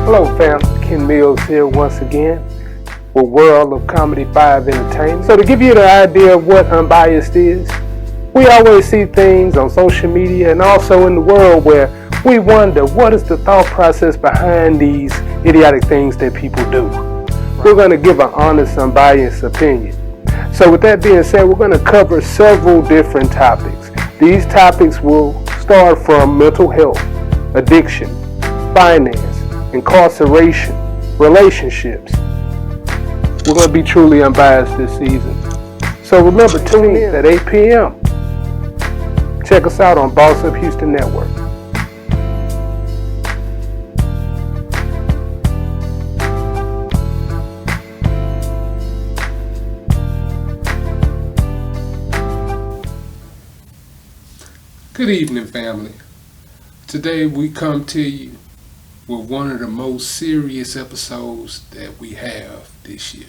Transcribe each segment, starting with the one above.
Hello fam, Ken Mills here once again with World of Comedy 5 Entertainment. So to give you the idea of what Unbiased is, we always see things on social media and also in the world where we wonder what is the thought process behind these idiotic things that people do. We're going to give an honest, unbiased opinion. So with that being said, we're going to cover several different topics. These topics will start from mental health, addiction, finance, incarceration, relationships. We're going to be truly unbiased this season. So remember, tune in at 8 p.m. Check us out on Boss Up Houston Network. Good evening, family. Today we come to you with one of the most serious episodes that we have this year.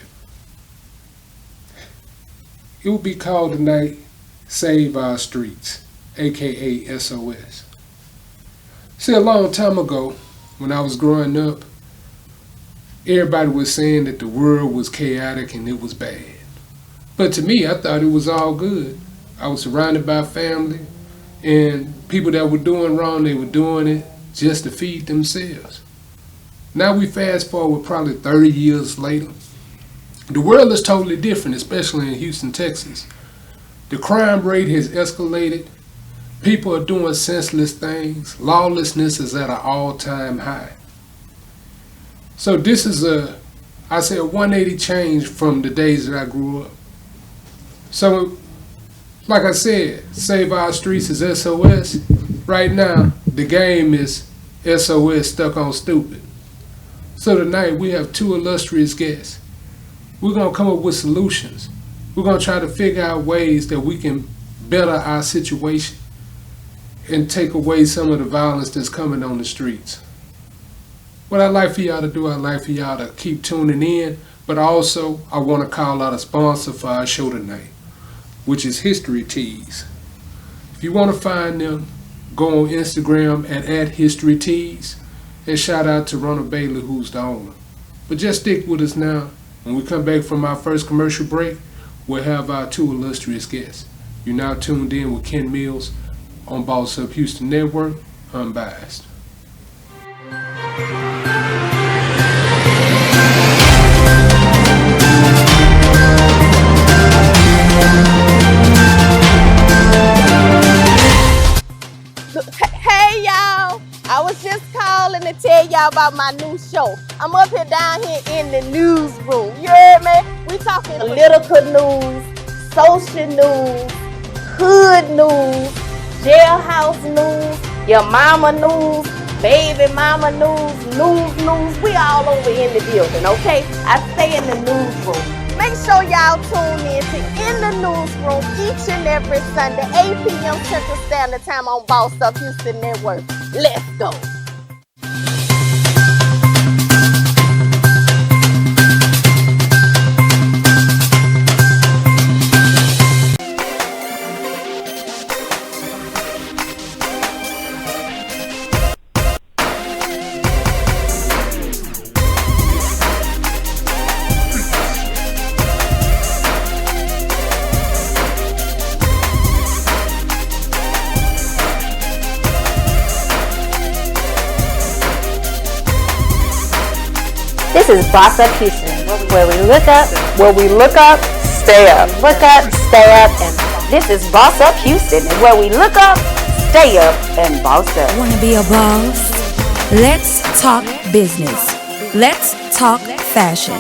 It will be called tonight Save Our Streets, aka S.O.S. See, a long time ago, when I was growing up, everybody was saying that the world was chaotic and it was bad. But to me, I thought it was all good. I was surrounded by family, and people that were doing wrong, they were doing it just to feed themselves. Now we fast forward probably 30 years later. The world is totally different, especially in Houston, Texas. The crime rate has escalated. People are doing senseless things. Lawlessness is at an all-time high. So this is a 180 change from the days that I grew up. So, like I said, Save Our Streets is SOS. Right now, the game is SOS stuck on stupid. So tonight, we have two illustrious guests. We're going to come up with solutions. We're going to try to figure out ways that we can better our situation and take away some of the violence that's coming on the streets. What I'd like for y'all to do, I'd like for y'all to keep tuning in, but also I want to call out a sponsor for our show tonight, which is History Tees. If you want to find them, go on Instagram at History Tees, and shout out to Ronald Bailey, who's the owner. But just stick with us now. When we come back from our first commercial break, we'll have our two illustrious guests. You're now tuned in with Ken Mills on Boss Up Houston Network, Unbiased. Hey y'all, I was just calling to tell y'all about my new show. I'm up here down here in the newsroom. You heard me? We talking political news, social news, hood news, jailhouse news, your mama news, baby mama news. We all over in the building, okay? I stay in the newsroom. Make sure y'all tune in to In the Newsroom each and every Sunday, 8 p.m. Central Standard Time on Boss Up Houston Network. Let's go. This is Boss Up Houston, where we look up, stay up. Look up, stay up, and this is Boss Up Houston, where we look up, stay up, and boss up. Want to be a boss? Let's talk business. Let's talk fashion.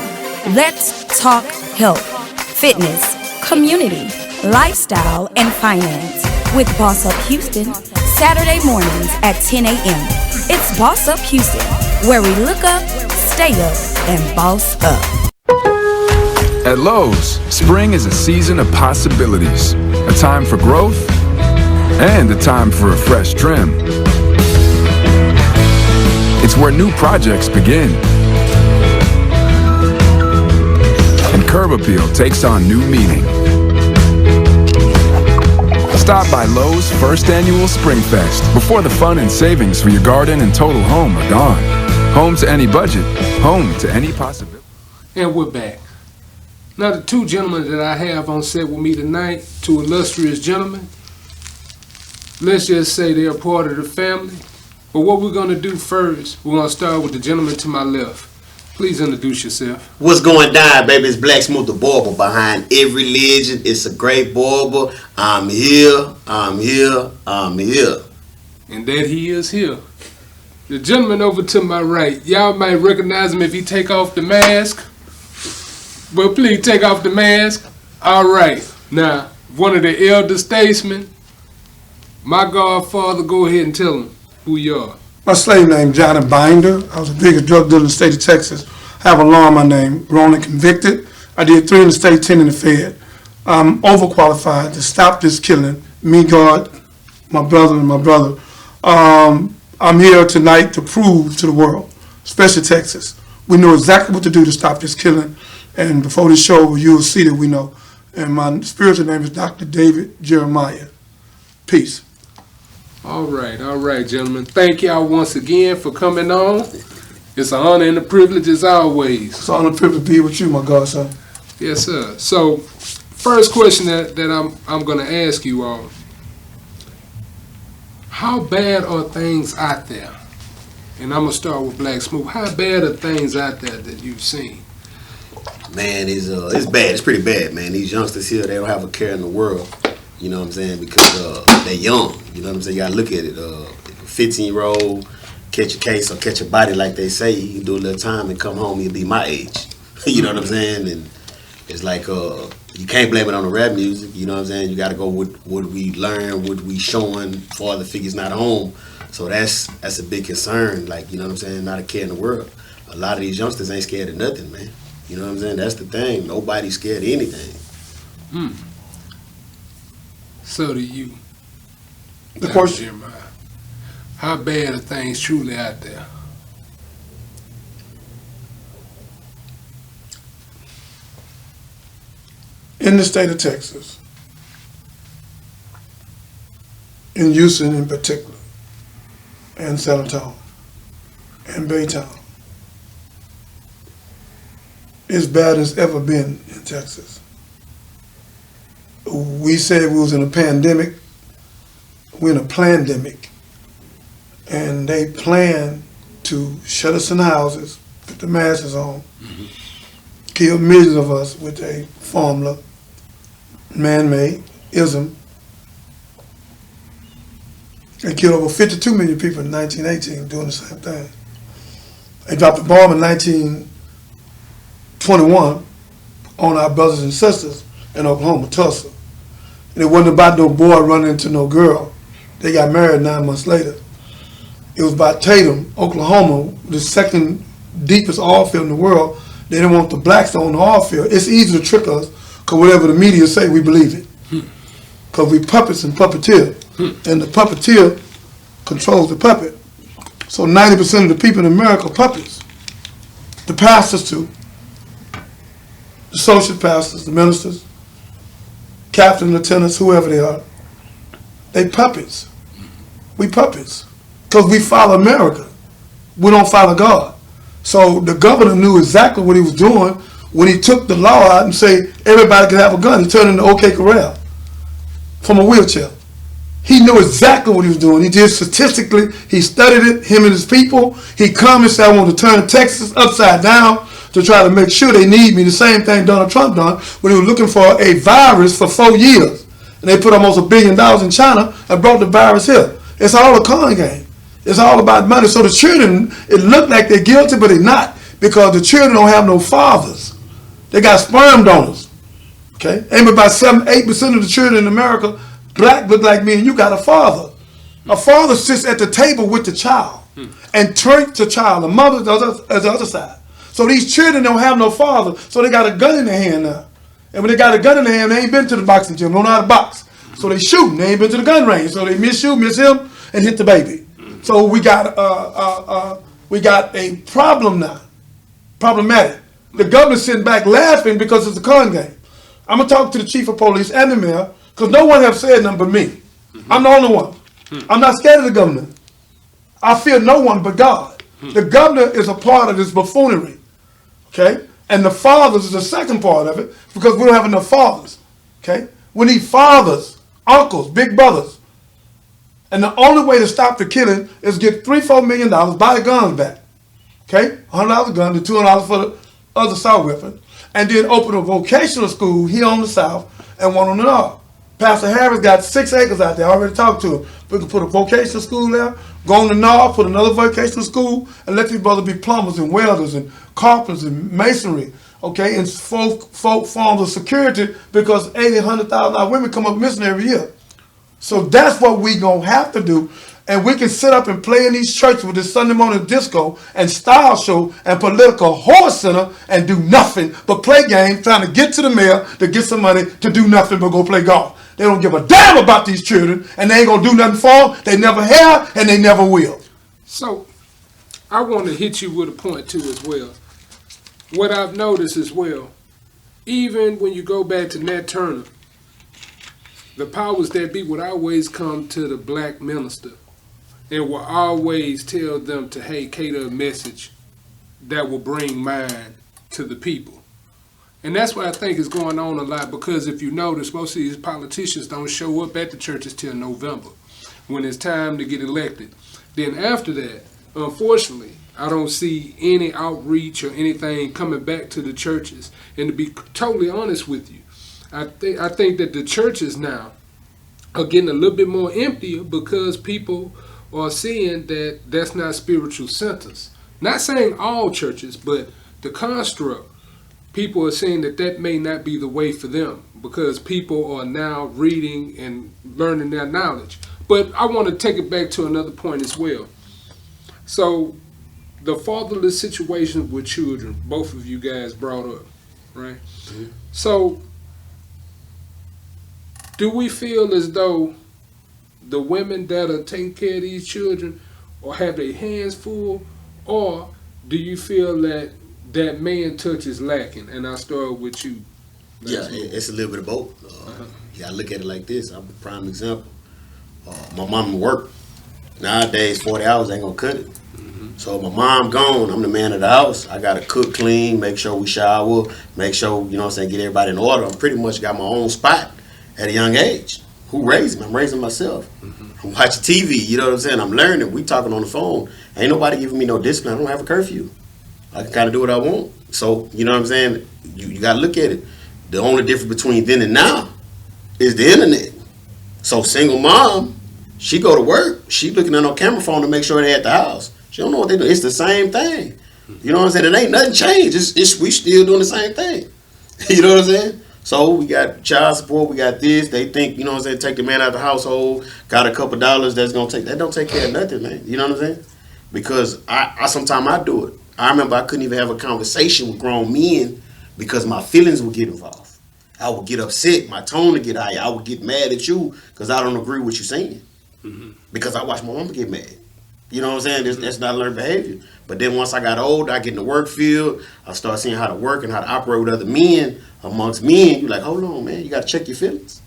Let's talk health, fitness, community, lifestyle, and finance. With Boss Up Houston, Saturday mornings at 10 a.m. It's Boss Up Houston, where we look up, stay up, and boss up. At Lowe's, spring is a season of possibilities, a time for growth, and a time for a fresh trim. It's where new projects begin, and curb appeal takes on new meaning. Stop by Lowe's first annual Spring Fest before the fun and savings for your garden and total home are gone. Home to any budget, home to any possibility. And we're back. Now the two gentlemen that I have on set with me tonight, two illustrious gentlemen, let's just say they're part of the family. But what we're going to do first, we're going to start with the gentleman to my left. Please introduce yourself. What's going down, baby? It's Black Smooth, the barber behind every legend. It's a great barber. I'm here. I'm here. I'm here. And that he is here. The gentleman over to my right, y'all might recognize him if he take off the mask. But please take off the mask. All right. Now, one of the elder statesmen, my godfather, go ahead and tell him who you are. My slave name Johnny Binder. I was the biggest drug dealer in the state of Texas. I have a law on my name, grown and convicted. I did 3 in the state, 10 in the Fed. I'm overqualified to stop this killing. Me, God, my brother, and my brother. I'm here tonight to prove to the world, especially Texas, we know exactly what to do to stop this killing. And before this show, you'll see that we know. And my spiritual name is Dr. David Jeremiah. Peace. All right, gentlemen. Thank y'all once again for coming on. It's an honor and a privilege as always. It's an honor and privilege to be with you, my godson. Yes, sir. So, first question that I'm going to ask you all. How bad are things out there? And I'm going to start with Black Smooth. How bad are things out there that you've seen? Man, it's bad. It's pretty bad, man. These youngsters here, they don't have a care in the world. You know what I'm saying? Because they're young. You know what I'm saying? You got to look at it. 15-year-old, catch a case or catch a body like they say. You can do a little time and come home, you'll be my age. You know what I'm saying? And it's like, you can't blame it on the rap music. You know what I'm saying? You got to go with what we learn, what we showing, father figures not home. So that's a big concern. Like, you know what I'm saying? Not a care in the world. A lot of these youngsters ain't scared of nothing, man. You know what I'm saying? That's the thing. Nobody's scared of anything. So do you. The question. Jeremiah. How bad are things truly out there? In the state of Texas, in Houston in particular, and San Antonio, and Baytown, as bad as ever been in Texas. We said we was in a pandemic. We're in a plandemic. And they plan to shut us in houses, put the masks on, kill millions of us with a formula, man-made, ism. They killed over 52 million people in 1918 doing the same thing. They dropped a bomb in 1921 on our brothers and sisters in Oklahoma, Tulsa. And it wasn't about no boy running into no girl. They got married 9 months later. It was about Tatum, Oklahoma, the second deepest oil field in the world. They didn't want the blacks to own the oil field. It's easy to trick us, because whatever the media say, we believe it. Because we puppets and puppeteer. And the puppeteer controls the puppet. So 90% of the people in America are puppets. The pastors too. The associate pastors, the ministers, captain, lieutenants, whoever they are. They puppets. We puppets. Because we follow America. We don't follow God. So the governor knew exactly what he was doing when he took the law out and said everybody could have a gun. He turned into OK Corral from a wheelchair. He knew exactly what he was doing. He did statistically. He studied it, him and his people. He come and said, I want to turn Texas upside down to try to make sure they need me. The same thing Donald Trump done when he was looking for a virus for 4 years. And they put almost $1 billion in China and brought the virus here. It's all a con game. It's all about money. So the children, it looked like they're guilty, but they're not, because the children don't have no fathers. They got sperm donors. Okay? And about 7-8% of the children in America, black, look like me and you, got a father. A father sits at the table with the child and treats the child. The mother does the other side. So these children don't have no father, so they got a gun in their hand now. And when they got a gun in their hand, they ain't been to the boxing gym, don't know how to box. So they shooting. They ain't been to the gun range. So they miss him, and hit the baby. So we got a problem now, problematic. The government's sitting back laughing because it's a con game. I'm gonna talk to the chief of police and the mayor, because no one have said nothing but me. I'm the only one. I'm not scared of the government. I fear no one but God. The governor is a part of this buffoonery, okay? And the fathers is the second part of it because we don't have enough fathers, okay? We need fathers, uncles, big brothers. And the only way to stop the killing is get $3-4 million, buy the guns back, okay? $100 a gun, the $200 for the other assault weapon, and then open a vocational school here on the south and one on the north. Pastor Harris got 6 acres out there. I already talked to him. We can put a vocational school there, go on the north, put another vocational school, and let these brothers be plumbers and welders and carpenters and masonry, okay, and folk forms of security because 80, 100,000 women come up missing every year. So that's what we going to have to do. And we can sit up and play in these churches with this Sunday morning disco and style show and political horse center and do nothing but play games, trying to get to the mayor to get some money to do nothing but go play golf. They don't give a damn about these children, and they ain't going to do nothing for them. They never have, and they never will. So, I want to hit you with a point, too, as well. What I've noticed as well, even when you go back to Nat Turner, the powers that be would always come to the black minister and will always tell them to, hey, cater a message that will bring mind to the people. And that's what I think is going on a lot, because if you notice, most of these politicians don't show up at the churches till November when it's time to get elected. Then after that, unfortunately, I don't see any outreach or anything coming back to the churches. And to be totally honest with you, I think that the churches now are getting a little bit more emptier because people are seeing that that's not spiritual centers. Not saying all churches, but the construct. People are saying that that may not be the way for them because people are now reading and learning their knowledge. But I want to take it back to another point as well. So the fatherless situation with children, both of you guys brought up, right? Mm-hmm. So do we feel as though the women that are taking care of these children or have their hands full, or do you feel that that man touch is lacking? And I'll start with you. Yeah, it's a little bit of both. You gotta look at it like this. I'm a prime example. My mom work. Nowadays, 40 hours ain't gonna cut it. Mm-hmm. So my mom gone, I'm the man of the house. I gotta cook, clean, make sure we shower, make sure, you know what I'm saying, get everybody in order. I'm pretty much got my own spot at a young age. Who raised me? I'm raising myself. Mm-hmm. I'm watching TV, you know what I'm saying? I'm learning. We talking on the phone. Ain't nobody giving me no discipline. I don't have a curfew. I can kind of do what I want. So, you know what I'm saying? You got to look at it. The only difference between then and now is the internet. So, single mom, she go to work. She looking at her camera phone to make sure they at the house. She don't know what they do. It's the same thing. You know what I'm saying? It ain't nothing changed. We still doing the same thing. You know what I'm saying? So, we got child support. We got this. They think, you know what I'm saying, take the man out of the household. Got a couple dollars that's going to take. That don't take care of nothing, man. You know what I'm saying? Because sometimes I do it. I remember I couldn't even have a conversation with grown men because my feelings would get involved. I would get upset, my tone would get higher. I would get mad at you because I don't agree with what you're saying. Mm-hmm. Because I watched my mama get mad. You know what I'm saying? That's not learned behavior. But then once I got old, I get in the work field. I start seeing how to work and how to operate with other men. Amongst men, you're like, hold on, man. You got to check your feelings.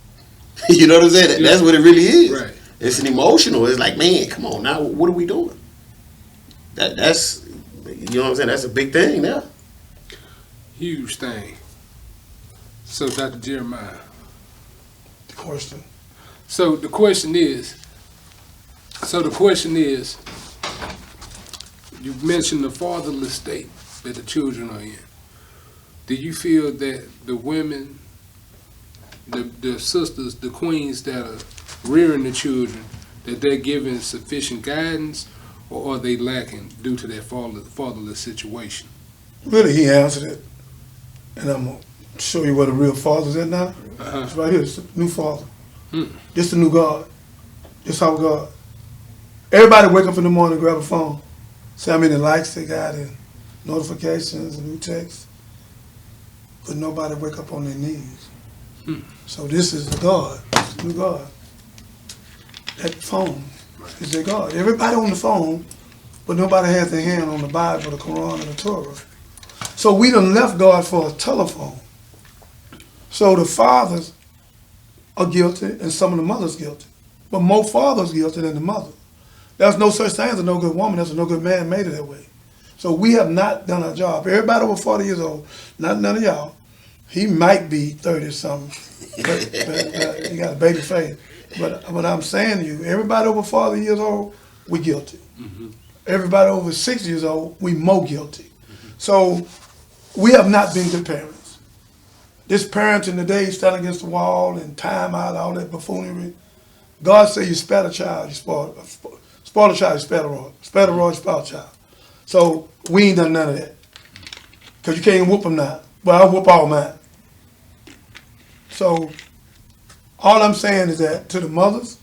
You know what I'm saying? That's what it really is. Right. It's an emotional. It's like, man, come on now. What are we doing? That's... You know what I'm saying? That's a big thing now. Huge thing. So, Dr. Jeremiah. The question. So the question is, you mentioned the fatherless state that the children are in. Do you feel that the women, the sisters, the queens that are rearing the children, that they're given sufficient guidance, or are they lacking due to their fatherless situation? Really, he answered it. And I'm going to show you where the real father's at now. Uh-huh. It's right here. It's the new father. This the new God. This our God. Everybody wake up in the morning and grab a phone. See how many likes they got and notifications and new texts. But nobody wake up on their knees. So this is the God. This is the new God. That phone is their God. Everybody on the phone, but nobody has their hand on the Bible, the Quran, and the Torah. So we done left God for a telephone. So the fathers are guilty and some of the mothers guilty. But more fathers guilty than the mother. There's no such thing as a no good woman. There's a no good man made it that way. So we have not done our job. Everybody over 40 years old, none of y'all, he might be 30-something, but he got a baby face. But I'm saying to you, everybody over 40 years old, we guilty. Everybody over 60 years old, we more guilty. So we have not been good parents. This parenting today, standing against the wall and time out, all that buffoonery. God said you spare a child, you spoil a child, you spare a rod. Spare a rod, you spoil a child. So we ain't done none of that. Because you can't even whoop them now. Well, I'll whoop all mine. So all I'm saying is that to the mothers,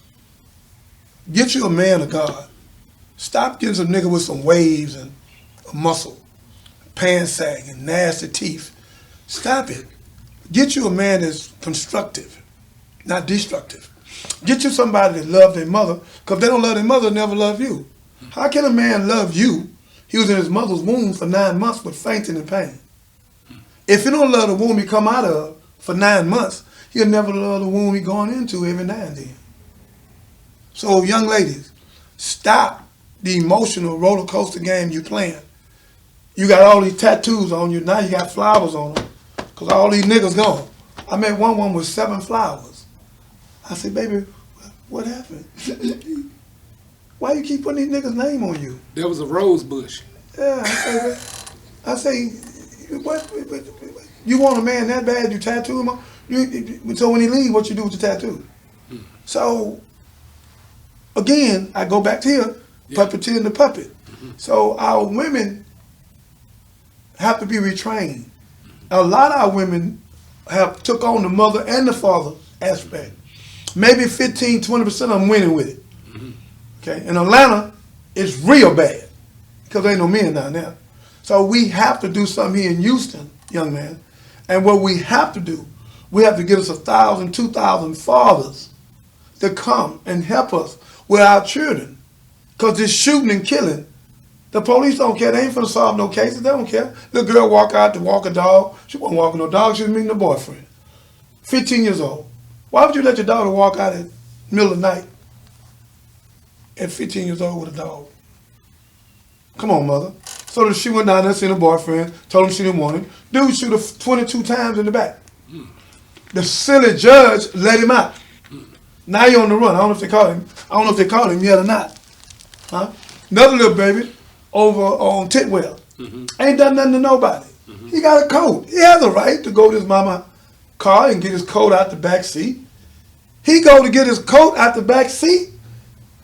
get you a man of God. Stop getting some nigga with some waves and a muscle, pants sagging, nasty teeth. Stop it. Get you a man that's constructive, not destructive. Get you somebody that loves their mother, because if they don't love their mother, they'll never love you. How can a man love you? He was in his mother's womb for 9 months with fainting and pain. If he don't love the womb he come out of for 9 months, he'll never love the womb he going into every now and then. So young ladies, stop the emotional roller coaster game you playing. You got all these tattoos on you, now you got flowers on them, because all these niggas gone. I met one woman with 7 flowers. I said, baby, what happened? Why you keep putting these niggas' name on you? There was a rose bush. Yeah, I say, what, you want a man that bad, you tattoo him? So when he leave, what you do with the tattoo? So, again, I go back to here, puppeteering the puppet. So our women have to be retrained. A lot of our women have took on the mother and the father aspect. Maybe 15, 20% of them winning with it. Okay, in Atlanta, it's real bad because there ain't no men down there. So we have to do something here in Houston, young man. And what we have to do, we have to get us 1,000, 2,000 fathers to come and help us with our children. Because this shooting and killing, the police don't care. They ain't finna solve no cases. They don't care. The girl walk out to walk a dog. She wasn't walking no dog. She was meeting a boyfriend. 15 years old. Why would you let your daughter walk out in the middle of the night at 15 years old with a dog? Come on, mother. So she went down there, seen her boyfriend, told him she didn't want him. Dude shoot her 22 times in the back. The silly judge let him out. Now you're on the run. I don't know if they caught him yet or not. Huh? Another little baby over on Titwell. Ain't done nothing to nobody. He got a coat. He has a right to go to his mama's car and get his coat out the back seat. He go to get his coat out the back seat,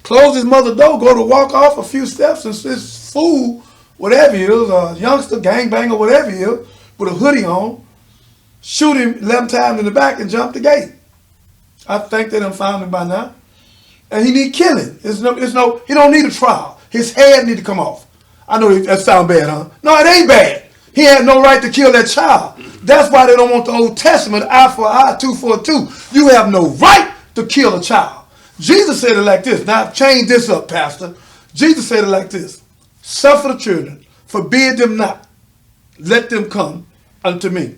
close his mother's door, go to walk off a few steps, and this fool, whatever he is, a youngster, gangbanger, whatever he is, with a hoodie on, shoot him 11 times in the back and jump the gate. I think they done found him by now. And he need killing. He don't need a trial. His head need to come off. I know that sound bad, huh? No, it ain't bad. He had no right to kill that child. That's why they don't want the Old Testament, eye for eye, tooth for a tooth. You have no right to kill a child. Jesus said it like this. Now, change this up, Pastor. Jesus said it like this. Suffer the children, forbid them not. Let them come unto me.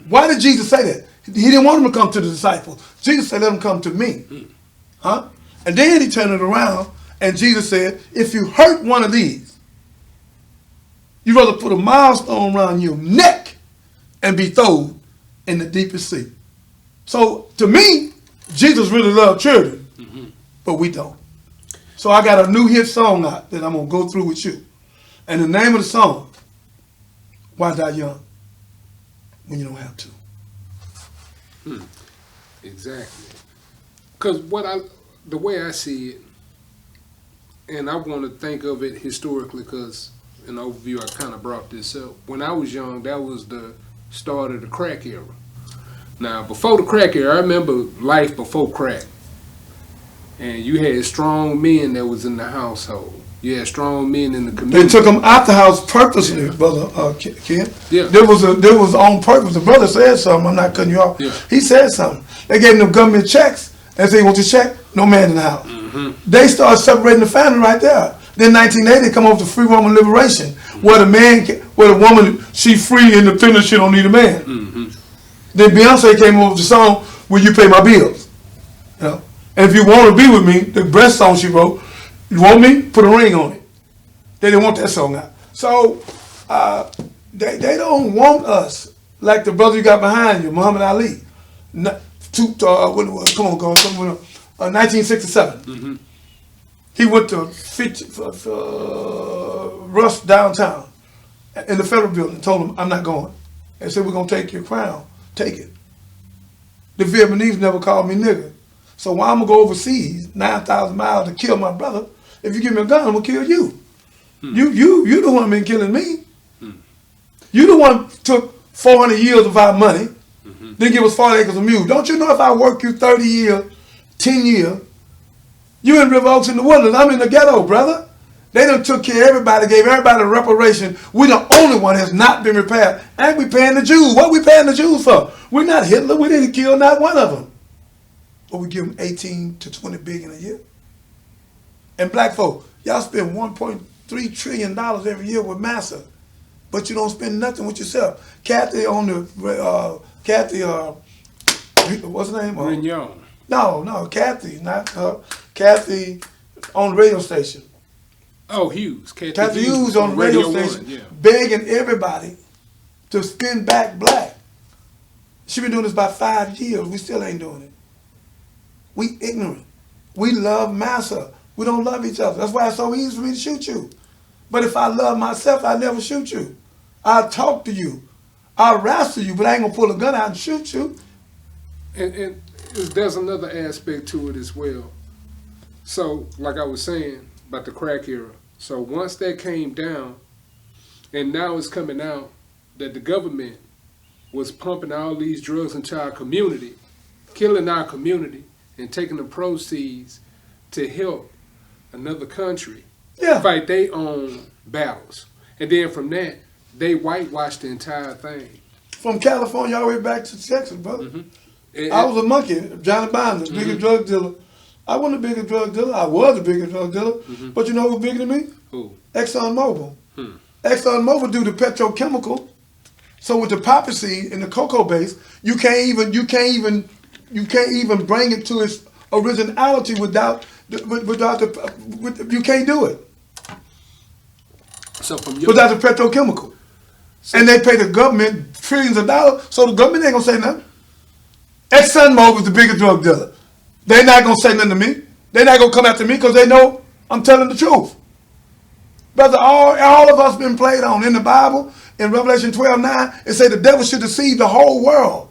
Why did Jesus say that? He didn't want them to come to the disciples. Jesus said, let them come to me. Huh? And then he turned it around, and Jesus said, if you hurt one of these, you'd rather put a milestone around your neck and be thrown in the deepest sea. So, to me, Jesus really loved children, but we don't. So I got a new hit song out that I'm going to go through with you. And the name of the song, Why Die Young When You Don't Have to? Exactly. Because the way I see it, and I want to think of it historically because in overview I kind of brought this up. When I was young, that was the start of the crack era. Now, before the crack era, I remember life before crack. And you had strong men that was in the household. You had strong men in the community. They took them out the house purposely, brother Ken. Yeah. There was on purpose. The brother said something. I'm not cutting you off. Yeah. He said something. They gave them government checks. And said, you want your check? No man in the house. They started separating the family right there. Then 1980, they come over to free woman liberation, where the woman, she free, independent, she don't need a man. Then Beyonce came over with the song, Will You Pay My Bills? You know? And if you want to be with me, the breast song she wrote, You want me? Put a ring on it. They didn't want that song out. So they don't want us like the brother you got behind you, Muhammad Ali. Come on, go. 1967. Mm-hmm. He went to Rush downtown in the federal building and told him, I'm not going. They said, we're going to take your crown. Take it. The Vietnamese never called me nigger. So why I'm going to go overseas, 9,000 miles to kill my brother? If you give me a gun, I'm going to kill you. You the one been killing me. You the one took 400 years of our money, then give us 40 acres of mule. Don't you know if I work you 30 years, 10 years, you in River Oaks in the Woodlands, I'm in the ghetto, brother. They done took care of everybody, gave everybody a reparation. We the only one has not been repaired. And we paying the Jews. What we paying the Jews for? We're not Hitler. We didn't kill not one of them. But we give them 18 to 20 billion a year. And black folk, y'all spend $1.3 trillion every year with massa, but you don't spend nothing with yourself. Kathy on the, what's her name? Rignon. No, Kathy, not her. Kathy on the radio station. Oh, Hughes. Kathy Hughes on the radio station, begging everybody to spend back black. She been doing this about 5 years. We still ain't doing it. We ignorant. We love massa. We don't love each other. That's why it's so easy for me to shoot you. But if I love myself, I never shoot you. I'll talk to you. I'll wrestle you, but I ain't gonna pull a gun out and shoot you. And there's another aspect to it as well. So, like I was saying about the crack era. So once that came down, and now it's coming out that the government was pumping all these drugs into our community, killing our community, and taking the proceeds to help another country fight their own battles. And then from that, they whitewashed the entire thing. From California all the way back to Texas, brother. I was a monkey, Johnny Bonds, the biggest drug dealer. I wasn't the biggest drug dealer. I was the biggest drug dealer. But you know who's bigger than me? Who? ExxonMobil. ExxonMobil do the petrochemical. So with the poppy seed and the cocoa base, you can't even bring it to its originality without you can't do it. So from without the petrochemical. And they pay the government trillions of dollars, so the government ain't gonna say nothing. ExxonMobil is the biggest drug dealer. They're not gonna say nothing to me. They're not gonna come after me because they know I'm telling the truth. Brother, all of us been played on. In the Bible, in Revelation 12:9, it say the devil should deceive the whole world.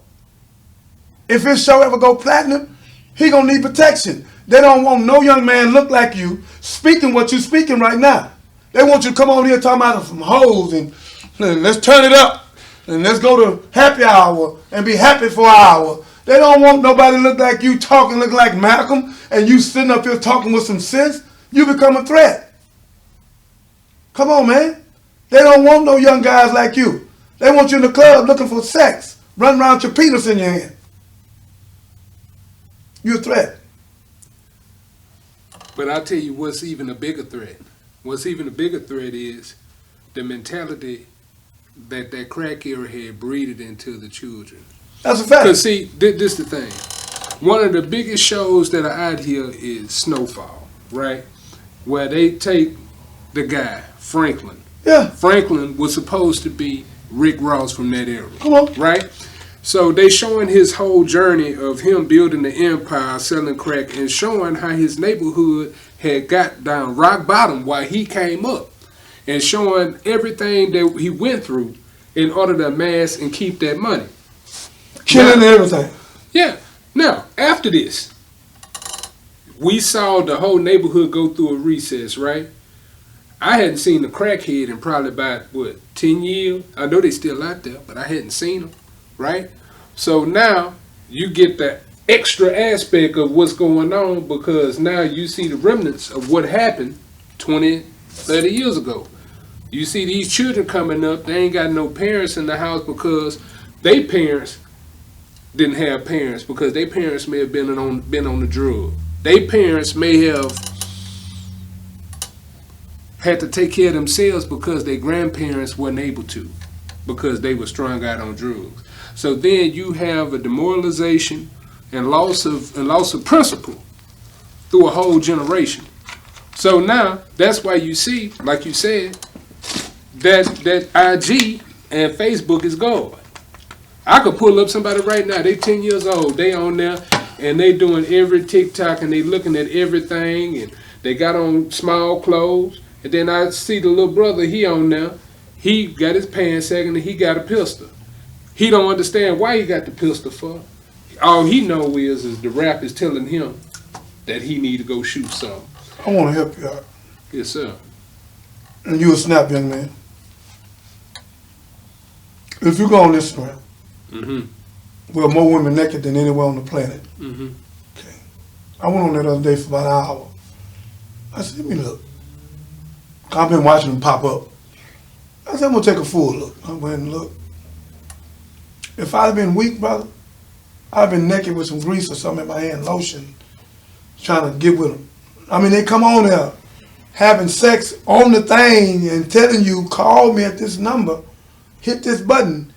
If his show ever go platinum, he gonna need protection. They don't want no young man look like you speaking what you speaking right now. They want you to come over here talking about some hoes and let's turn it up and let's go to happy hour and be happy for an hour. They don't want nobody to look like you talking, look like Malcolm, and you sitting up here talking with some sense. You become a threat. Come on, man. They don't want no young guys like you. They want you in the club looking for sex, running around with your penis in your hand. You're a threat. But I'll tell you what's even a bigger threat. What's even a bigger threat is the mentality that crack era had breeded into the children. That's a fact. Because see, this the thing. One of the biggest shows that are out here is Snowfall, right? Where they take the guy, Franklin. Yeah. Franklin was supposed to be Rick Ross from that era. Come on. Right? So they showing his whole journey of him building the empire, selling crack, and showing how his neighborhood had got down rock bottom while he came up. And showing everything that he went through in order to amass and keep that money. Killing everything. Yeah. Now, after this, we saw the whole neighborhood go through a recess, right? I hadn't seen the crackhead in probably about, 10 years? I know they still out there, but I hadn't seen them, right? So now you get the extra aspect of what's going on because now you see the remnants of what happened 20, 30 years ago. You see these children coming up, they ain't got no parents in the house because they parents didn't have parents because their parents may have been on the drug. Their parents may have had to take care of themselves because their grandparents weren't able to because they were strung out on drugs. So then you have a demoralization and loss of principle through a whole generation. So now that's why you see, like you said, that IG and Facebook is gone. I could pull up somebody right now. They 10 years old. They on there and they doing every TikTok and they looking at everything and they got on small clothes. And then I see the little brother. He on there. He got his pants sagging and he got a pistol. He don't understand why he got the pistol for. All he know is the rap is telling him that he need to go shoot something. I want to help you out. Yes, sir. And you a snap, young man. If you go on Instagram, where more women naked than anywhere on the planet. Okay. I went on that other day for about an hour. I said, let me look. I've been watching them pop up. I said, I'm going to take a full look. I went and looked. If I'd been weak, brother, I'd been naked with some grease or something in my hand, lotion, trying to get with them. I mean, they come on there having sex on the thing and telling you, call me at this number, hit this button.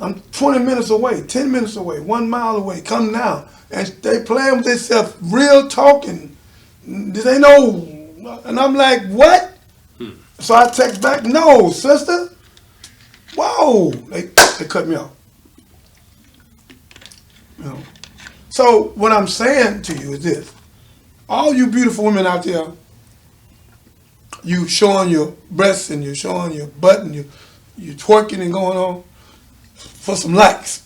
I'm 20 minutes away, 10 minutes away, 1 mile away, come now. And they playing with themselves, real talking. They know, and I'm like, what? So I text back, no, sister. Whoa, they cut me off. You know. So what I'm saying to you is this. All you beautiful women out there, you showing your breasts and you're showing your butt and you twerking and going on for some likes.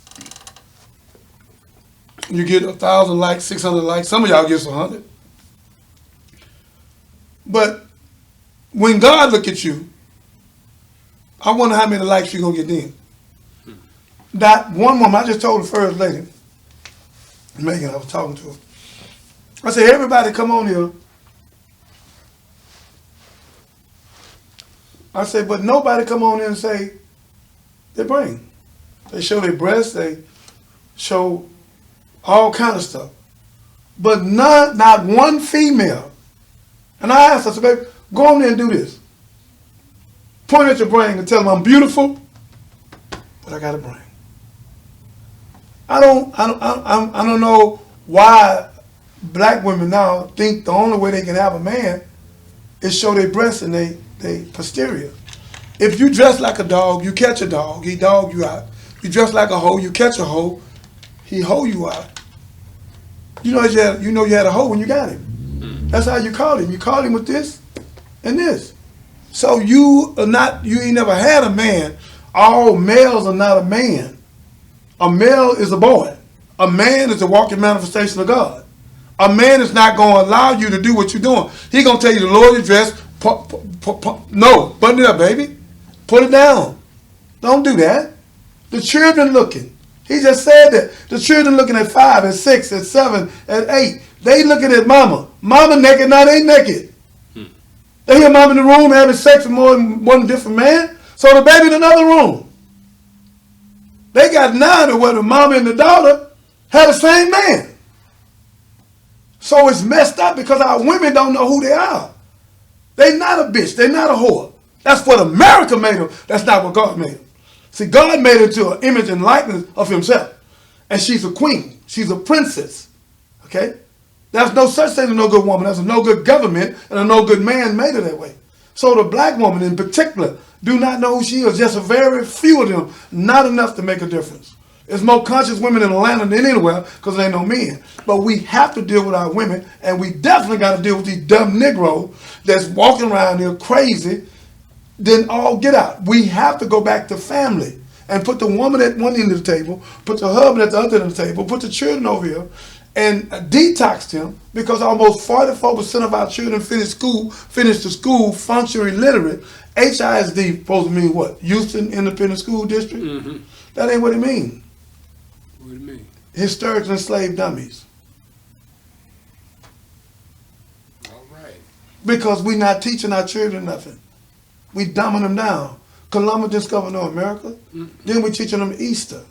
You get 1,000 likes, 600 likes. Some of y'all get 100. But when God look at you, I wonder how many likes you're going to get then. That one woman, I just told the first lady, Megan, I was talking to her. I said, everybody come on here. I said, but nobody come on here and say they bring. They show their breasts, they show all kind of stuff. But not one female. And I asked her, I said, baby, go on there and do this. Point at your brain and tell them I'm beautiful, but I got a brain. I don't know why black women now think the only way they can have a man is show their breasts and they posterior. If you dress like a dog, you catch a dog, he dog you out. You dress like a hoe, you catch a hoe, he hoe you out. You know you had a hoe when you got him. That's how you caught him. You caught him with this and this. So you ain't never had a man. All males are not a man. A male is a boy. A man is a walking manifestation of God. A man is not going to allow you to do what you're doing. He's going to tell you to lower your dress. No, button it up, baby. Put it down. Don't do that. The children looking. He just said that. The children looking at 5, at 6, at 7, at 8. They looking at mama. Mama naked, now they naked. They hear mama in the room having sex with more than one different man. So the baby in another room. They got 9 to where the mama and the daughter had the same man. So it's messed up because our women don't know who they are. They not a bitch. They not a whore. That's what America made them. That's not what God made them. See, God made her to an image and likeness of himself. And she's a queen. She's a princess. Okay? There's no such thing as a no good woman. There's a no good government and a no good man made her that way. So the black woman in particular do not know who she is. Just a very few of them. Not enough to make a difference. There's more conscious women in Atlanta than anywhere because there ain't no men. But we have to deal with our women, and we definitely got to deal with these dumb Negroes that's walking around here crazy, then all get out. We have to go back to family and put the woman at one end of the table, put the husband at the other end of the table, put the children over here, and detox them because almost 44% of our children finish the school functionally literate. HISD supposed to mean what? Houston Independent School District? Mm-hmm. That ain't what it means. What do you mean? Historically enslaved dummies. All right. Because we're not teaching our children nothing. We dumbing them down. Columbus discovered North America. Mm-hmm. Then we teaching them Easter,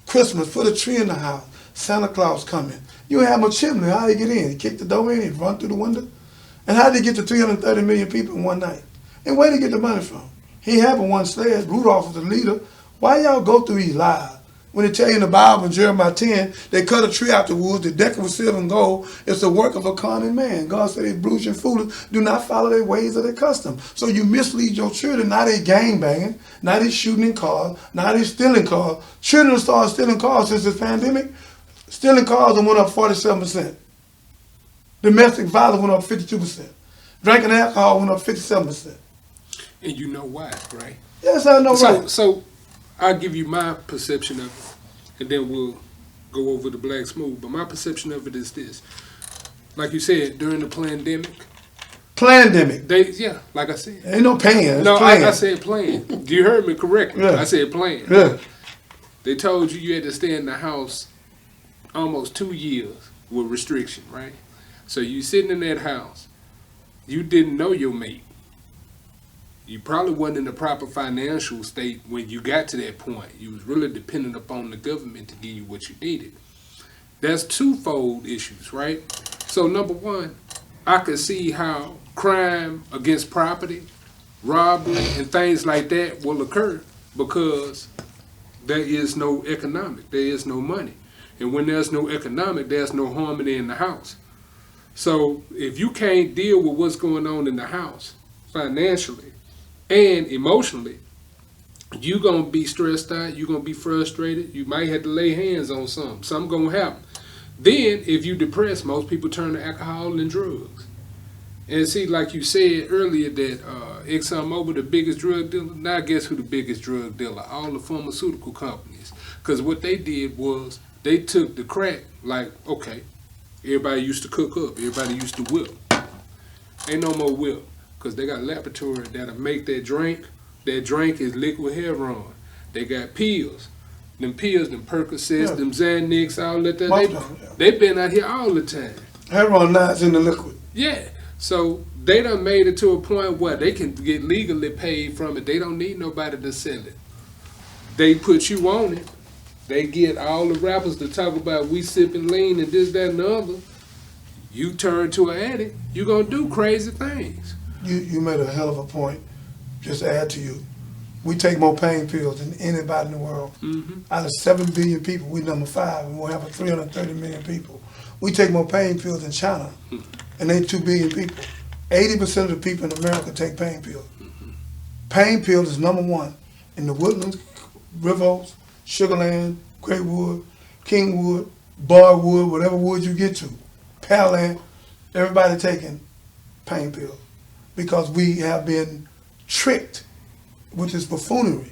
Christmas, put a tree in the house, Santa Claus coming. You have a chimney. How do you get in? You kick the door in and run through the window? And how did he get to 330 million people in one night? And where did he get the money from? He had one sled. Rudolph was the leader. Why y'all go through these lies When they tell you in the Bible in Jeremiah 10, they cut a tree out the woods, they deck it with silver and gold. It's the work of a cunning man. God said they brutish and foolish, do not follow their ways or their custom. So you mislead your children. Now they gang banging, now they shooting in cars, now they stealing cars. Children started stealing cars since this pandemic. Stealing cars went up 47%. Domestic violence went up 52%. Drinking alcohol went up 57%. And you know why, right? Yes, I know, right. So I'll give you my perception of it, and then we'll go over the Black Smooth. But my perception of it is this. Like you said, during the pandemic. Like I said. Ain't no pain. No, I said plan. You heard me correctly. Yeah. I said plan. Yeah. They told you had to stay in the house almost 2 years with restriction, right? So you sitting in that house. You didn't know your mate. You probably wasn't in the proper financial state when you got to that point. You was really dependent upon the government to give you what you needed. That's twofold issues, right? So number one, I could see how crime against property, robbery, and things like that will occur because there is no economic, there is no money. And when there's no economic, there's no harmony in the house. So if you can't deal with what's going on in the house financially and emotionally, you're going to be stressed out, you're going to be frustrated, you might have to lay hands on something going to happen. Then if you're depressed, most people turn to alcohol and drugs. And see, like you said earlier that ExxonMobil, the biggest drug dealer, now guess who the biggest drug dealer? All the pharmaceutical companies. Because what they did was they took the crack, like, okay, everybody used to cook up, everybody used to whip. Ain't no more whip. Because they got laboratory that'll make that drink. That drink is liquid heroin. They got pills. Them pills, them Percocets, them Xanax, all that. They been out here all the time. Heroin nuts in the liquid. Yeah. So they done made it to a point where they can get legally paid from it. They don't need nobody to sell it. They put you on it. They get all the rappers to talk about we sipping lean and this, that, and the other. You turn to an addict, you gonna do crazy things. You made a hell of a point. Just to add to you, we take more pain pills than anybody in the world. Mm-hmm. Out of 7 billion people, we number 5, and we'll have 330 million people. We take more pain pills than China, and they 2 billion people. 80% of the people in America take pain pills. Mm-hmm. Pain pills is number 1 in the woodlands, Rivers, Sugarland, Greatwood, Kingwood, Barwood, whatever wood you get to, Pearland, everybody taking pain pills because we have been tricked with this buffoonery.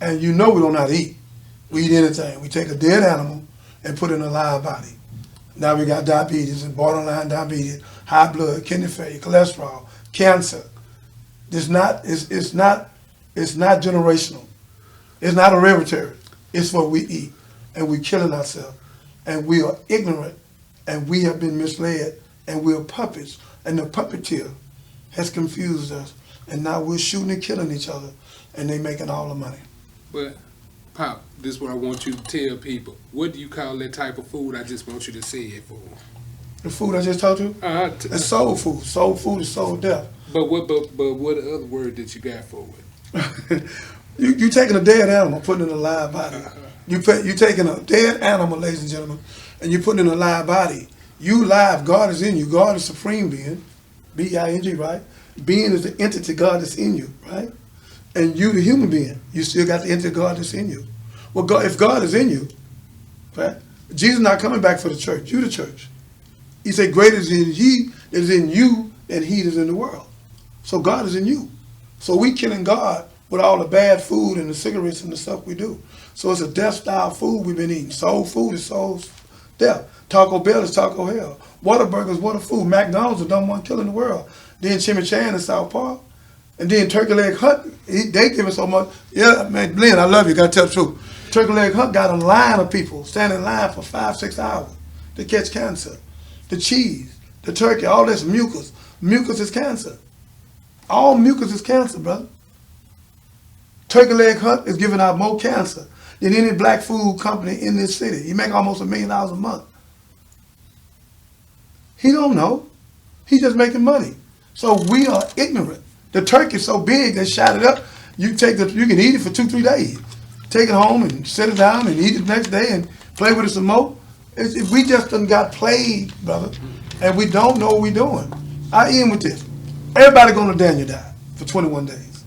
And you know we don't know how to eat. We eat anything. We take a dead animal and put it in a live body. Now we got diabetes and borderline diabetes, high blood, kidney failure, cholesterol, cancer. It's not generational. It's not hereditary. It's what we eat. And we're killing ourselves. And we are ignorant. And we have been misled. And we're puppets. And the puppeteer has confused us. And now we're shooting and killing each other. And they making all the money. But, Pop, this is what I want you to tell people. What do you call that type of food? I just want you to say it for them. The food I just told you? It's soul food. Soul food is soul death. But what other word that you got for it? You taking a dead animal, putting it in a live body. You taking a dead animal, ladies and gentlemen, and you putting it in a live body. You live, God is in you. God is supreme being, B-I-N-G, right? Being is the entity God that's in you, right? And you, the human being, you still got the entity God that's in you. Well, God, if God is in you, right? Jesus not coming back for the church. You the church. He said, greater is in he that is in you than he that is in the world. So God is in you. So we killing God with all the bad food and the cigarettes and the stuff we do. So it's a death-style food we've been eating. Soul food is soul death. Taco Bell is Taco Hell. Whataburger is Water food. McDonald's is the number 1 killer in the world. Then Chimichurri in South Park. And then Turkey Leg Hut, they give us so much. Yeah, man, Glenn, I love you. Got to tell the truth. Turkey Leg Hut got a line of people standing in line for 5-6 hours to catch cancer. The cheese, the turkey, all this mucus. Mucus is cancer. All mucus is cancer, brother. Turkey Leg Hut is giving out more cancer than any black food company in this city. He make almost $1 million a month. He don't know. He's just making money. So we are ignorant. The turkey's so big they shot it up. You can eat it for 2-3 days. take it home and sit it down and eat it the next day and play with it some more. We just done got played, brother, and we don't know what we're doing. I end with this. Everybody going to Daniel die for 21 days,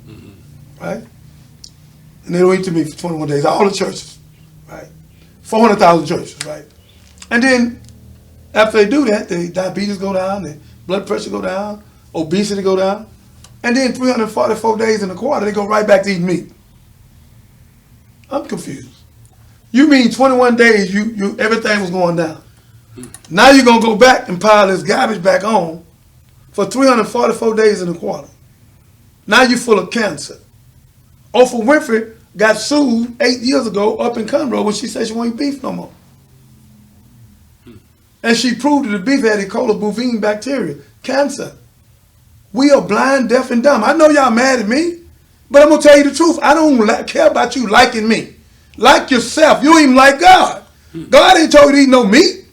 right? And they don't eat to me for 21 days. All the churches, right? 400,000 churches, right? And then after they do that, the diabetes go down, the blood pressure go down, obesity go down, and then 344 days in a quarter, they go right back to eating meat. I'm confused. You mean 21 days, you everything was going down. Now you're going to go back and pile this garbage back on for 344 days in a quarter. Now you're full of cancer. Oprah Winfrey got sued 8 years ago up in Conroe when she said she won't eat beef no more. And she proved that the beef had E. coli bovine bacteria, cancer. We are blind, deaf, and dumb. I know y'all mad at me, but I'm going to tell you the truth. I don't care about you liking me. Like yourself. You don't even like God. God ain't told you to eat no meat.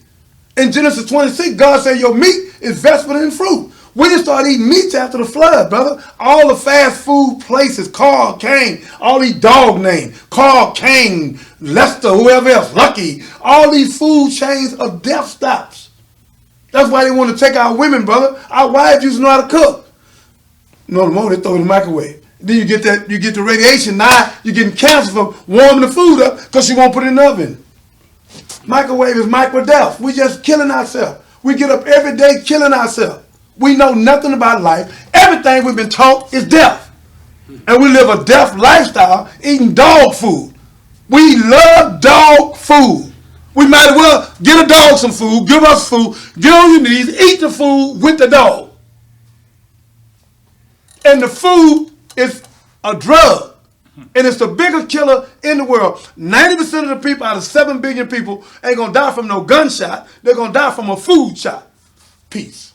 In Genesis 26, God said your meat is vegetable and fruit. We didn't start eating meats after the flood, brother. All the fast food places, Carl Kane, all these dog names, Carl Kane, Lester, whoever else, Lucky, all these food chains of death stops. That's why they want to take our women, brother. Our wives used to know how to cook. No more, they throw it in the microwave. Then you get the radiation. Now you're getting cancer from warming the food up because you won't put it in the oven. Microwave is micro-death. We just killing ourselves. We get up every day killing ourselves. We know nothing about life. Everything we've been taught is death. And we live a death lifestyle eating dog food. We love dog food. We might as well get a dog some food, give us food, get on your knees, eat the food with the dog. And the food is a drug. And it's the biggest killer in the world. 90% of the people out of 7 billion people ain't going to die from no gunshot. They're going to die from a food shot. Peace.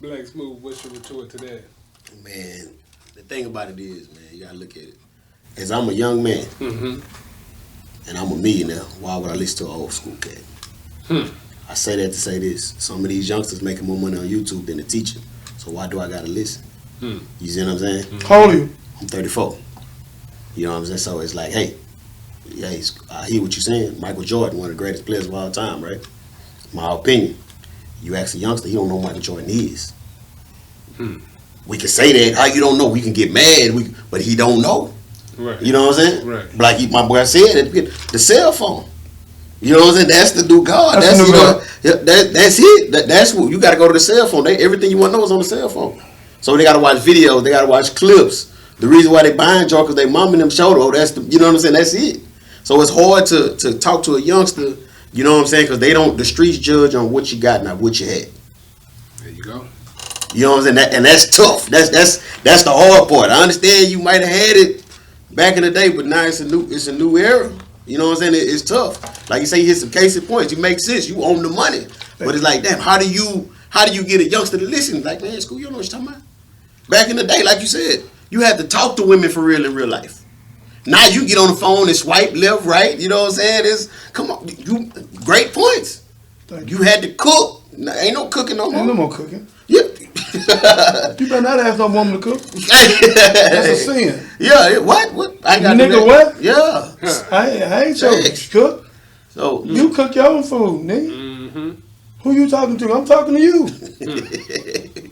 Black Smooth, what's your retort to that? Man, the thing about it is, man, you got to look at it. As I'm a young man, and I'm a millionaire, why would I listen to an old school cat? I say that to say this. Some of these youngsters making more money on YouTube than the teacher. So why do I got to listen? You see what I'm saying? How old are you? I'm 34. You know what I'm saying? So it's like, hey, I hear what you're saying. Michael Jordan, one of the greatest players of all time, right? My opinion. You ask a youngster, he don't know who Michael Jordan is. We can say that. How you don't know? We can get mad, but he don't know. Right. You know what I'm saying? Right. Like my boy said, the cell phone. You know what I'm saying? That's the new God. That's it. That's what you got to go to the cell phone. Everything you want to know is on the cell phone. So they got to watch videos. They got to watch clips. The reason why they buying junk because they mom and them showed, you know what I'm saying? That's it. So it's hard to talk to a youngster, you know what I'm saying? Because the streets judge on what you got, not what you had. There you go. You know what I'm saying? And that's tough. That's the hard part. I understand you might have had it back in the day, but now it's a new era. You know what I'm saying? It's tough. Like you say, you hit some case in points. You make sense. You own the money. But it's like, damn, how do you get a youngster to listen? Like, man, school, you don't know what you're talking about. Back in the day, like you said, you had to talk to women for real in real life. Now you get on the phone and swipe left, right. You know what I'm saying? Come on, great points. You had to cook. Ain't no cooking no more. Ain't no more cooking. Yeah. You better not ask no woman to cook. That's a sin. Yeah. What? I got nigga. What? Yeah. I ain't your cook. So you cook your own food, nigga. Who you talking to? I'm talking to you.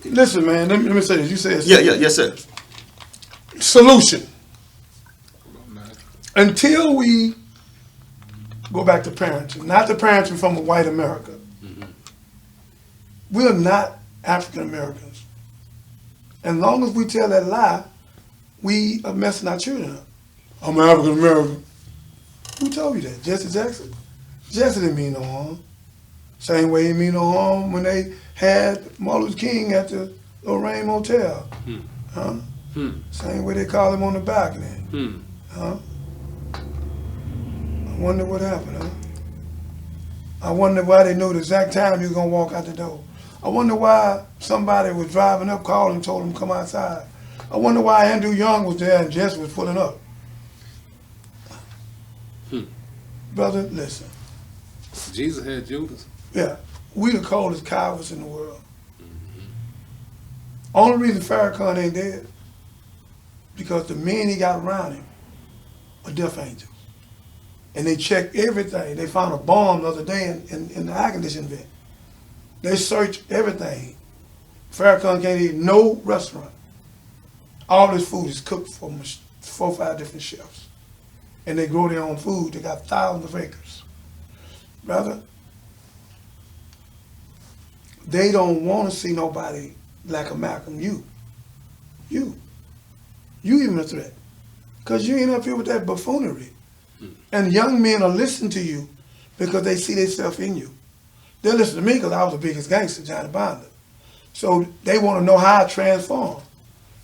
Listen, man. Let me say this. You said yes, sir. Solution. Until we go back to parenting, not the parenting from a white America. We are not African Americans. As long as we tell that lie, we are messing our children up. I'm African American. Who told you that? Jesse Jackson? Jesse didn't mean no harm. Same way he mean no harm when they had Martin Luther King at the Lorraine Motel. Huh? Same way they called him on the balcony. Huh? I wonder what happened, huh? I wonder why they knew the exact time he was going to walk out the door. I wonder why somebody was driving up, called and told him to come outside. I wonder why Andrew Young was there and Jess was pulling up. Brother, listen. Jesus had Judas. Yeah, we the coldest cowards in the world. Only reason Farrakhan ain't dead because the men he got around him a death angel. And they checked everything. They found a bomb the other day in the air conditioning vent. They searched everything. Farrakhan can't eat no restaurant. All this food is cooked from 4 or 5 different chefs. And they grow their own food. They got thousands of acres. Brother, they don't want to see nobody like a Malcolm. You even a threat. Because you ain't up here with that buffoonery. And young men are listening to you because they see themselves in you. They listen to me because I was the biggest gangster, Johnny Bonda. So they want to know how I transformed.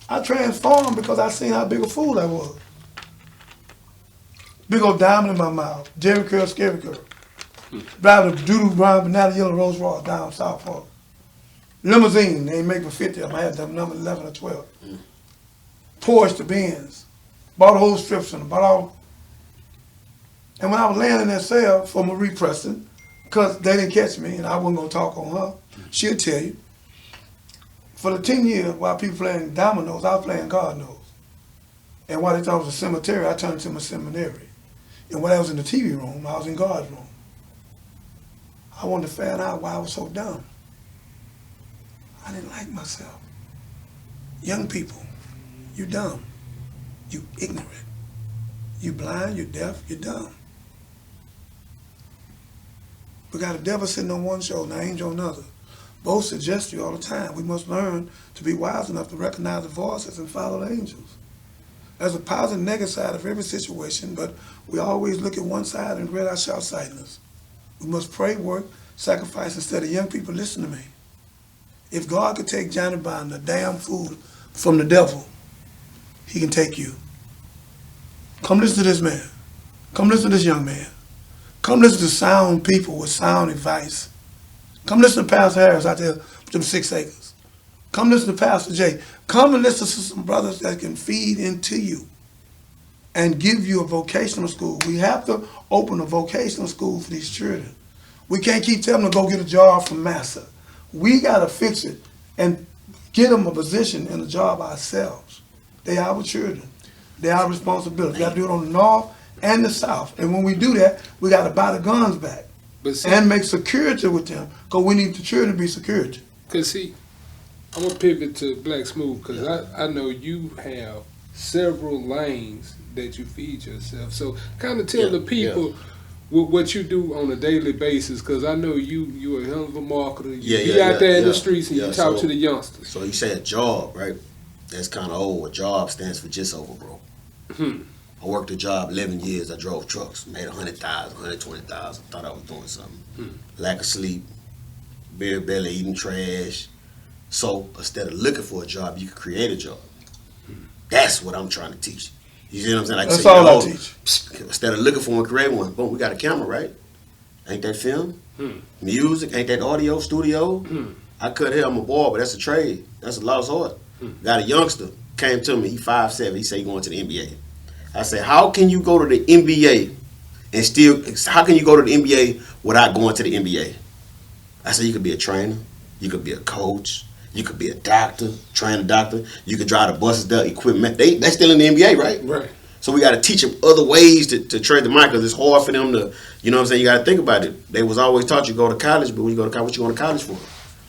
I transformed because I seen how big a fool I was. Big old diamond in my mouth, Jerry Curl, Scary Curl. Driving a doo-doo brown banana yellow Rolls Royce down South Park. Limousine, they make for 50 of them. I had them number 11 or 12. Porsche to Benz. Bought a whole strip center, bought all. And when I was laying in that cell for Marie Preston, because they didn't catch me and I wasn't going to talk on her, she'll tell you. For the 10 years while people playing dominoes, I was playing God knows. And while they thought it was a cemetery, I turned it into a seminary. And when I was in the TV room, I was in God's room. I wanted to find out why I was so dumb. I didn't like myself. Young people, you dumb. You ignorant. You blind, you deaf, you dumb. We got a devil sitting on one shoulder and an angel on another. Both suggest you all the time. We must learn to be wise enough to recognize the voices and follow the angels. There's a positive and negative side of every situation, but we always look at one side and regret our short-sightedness. We must pray, work, sacrifice instead of young people. Listen to me. If God could take Johnny Bond, the damn fool, from the devil, he can take you. Come listen to this man. Come listen to this young man. Come listen to sound people with sound advice. Come listen to Pastor Harris out there with them 6 acres. Come listen to Pastor Jay. Come and listen to some brothers that can feed into you and give you a vocational school. We have to open a vocational school for these children. We can't keep telling them to go get a job from Massa. We got to fix it and get them a position in a job ourselves. They are our children. They are our responsibility. We got to do it on the North and the South. And when we do that, we got to buy the guns back and make security with them because we need the children to be security. Because see, I'm going to pivot to Black Smooth because I know you have several lanes that you feed yourself. So kind of tell the people what you do on a daily basis because I know you're a hell of a marketer. You be out there in the streets and you talk to the youngsters. So you say a job, right? That's kind of old. A job stands for just over, bro. I worked a job 11 years. I drove trucks, made 100,000, 120,000. Thought I was doing something. Lack of sleep, beer belly, eating trash. So instead of looking for a job, you can create a job. That's what I'm trying to teach. You see what I'm saying? Like that's all I teach. Instead of looking for one, create one. Boom, we got a camera, right? Ain't that film? Music, ain't that audio, studio? I cut hair, I'm a ball, but that's a trade. That's a lost art. Got a youngster, came to me, he 5'7", he said he going to the NBA. I said, how can you go to the NBA and still, how can you go to the NBA without going to the NBA? I said, you could be a trainer, you could be a coach, you could be a doctor, train a doctor, you could drive the buses, the equipment. They still in the NBA, right? Right. So we got to teach them other ways to trade the market because it's hard for them to, you know what I'm saying? You got to think about it. They was always taught you go to college, but when you go to college, what you going to college for?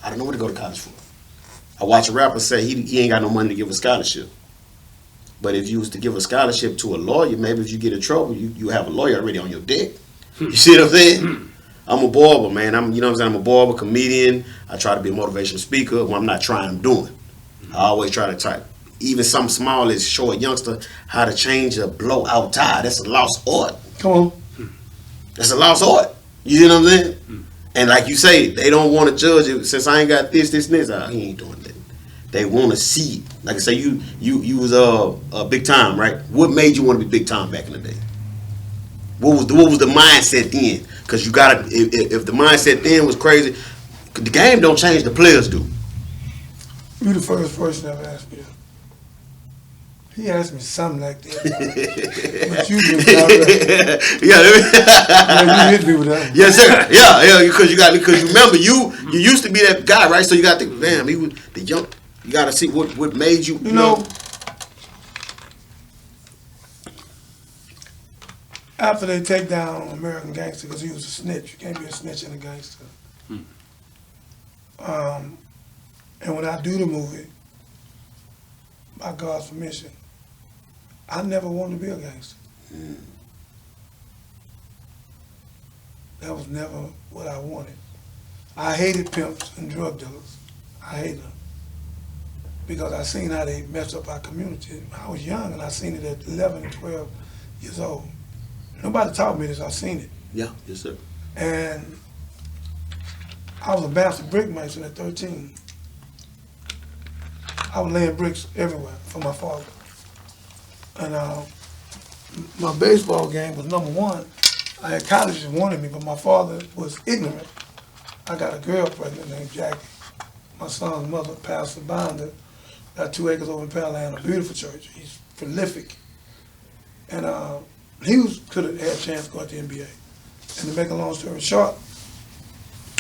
I don't know what to go to college for. I watch a rapper say he ain't got no money to give a scholarship. But if you was to give a scholarship to a lawyer, maybe if you get in trouble, you have a lawyer already on your deck. You see what I'm saying? I'm a barber, man. You know what I'm saying? I'm a barber, comedian. I try to be a motivational speaker. When I'm not trying, I'm doing. I always try to type. Even something small is show a youngster how to change a blowout tie. That's a lost art. Come on. That's a lost art. You see what I'm saying? And like you say, they don't want to judge it. Since I ain't got this, he ain't doing that. They want to see it. Like I say, you was big time, right? What made you want to be big time back in the day? What was the mindset then? Because you got to, if the mindset then was crazy, the game don't change, the players do. You the first person I've asked me that. He asked me something like that. But you did that. You hit me with that. Yes, sir. Yeah, because you remember you used to be that guy, right? So you got to think, damn, he was the young. You got to see what made you. You know, after they take down American Gangster, because he was a snitch. You can't be a snitch and a gangster. And when I do the movie, by God's permission, I never wanted to be a gangster. That was never what I wanted. I hated pimps and drug dealers. I hated them. Because I seen how they messed up our community. I was young and I seen it at 11 and 12 years old. Nobody taught me this, I seen it. Yeah, yes sir. And I was a bastard brick mason at 13. I was laying bricks everywhere for my father. And my baseball game was #1. I had colleges that wanted me, but my father was ignorant. I got a girl pregnant named Jackie. My son's mother, Pastor Binder, got 2 acres over in Pearland, a beautiful church. He's prolific. And he could have had a chance to go at the NBA. And to make a long story short,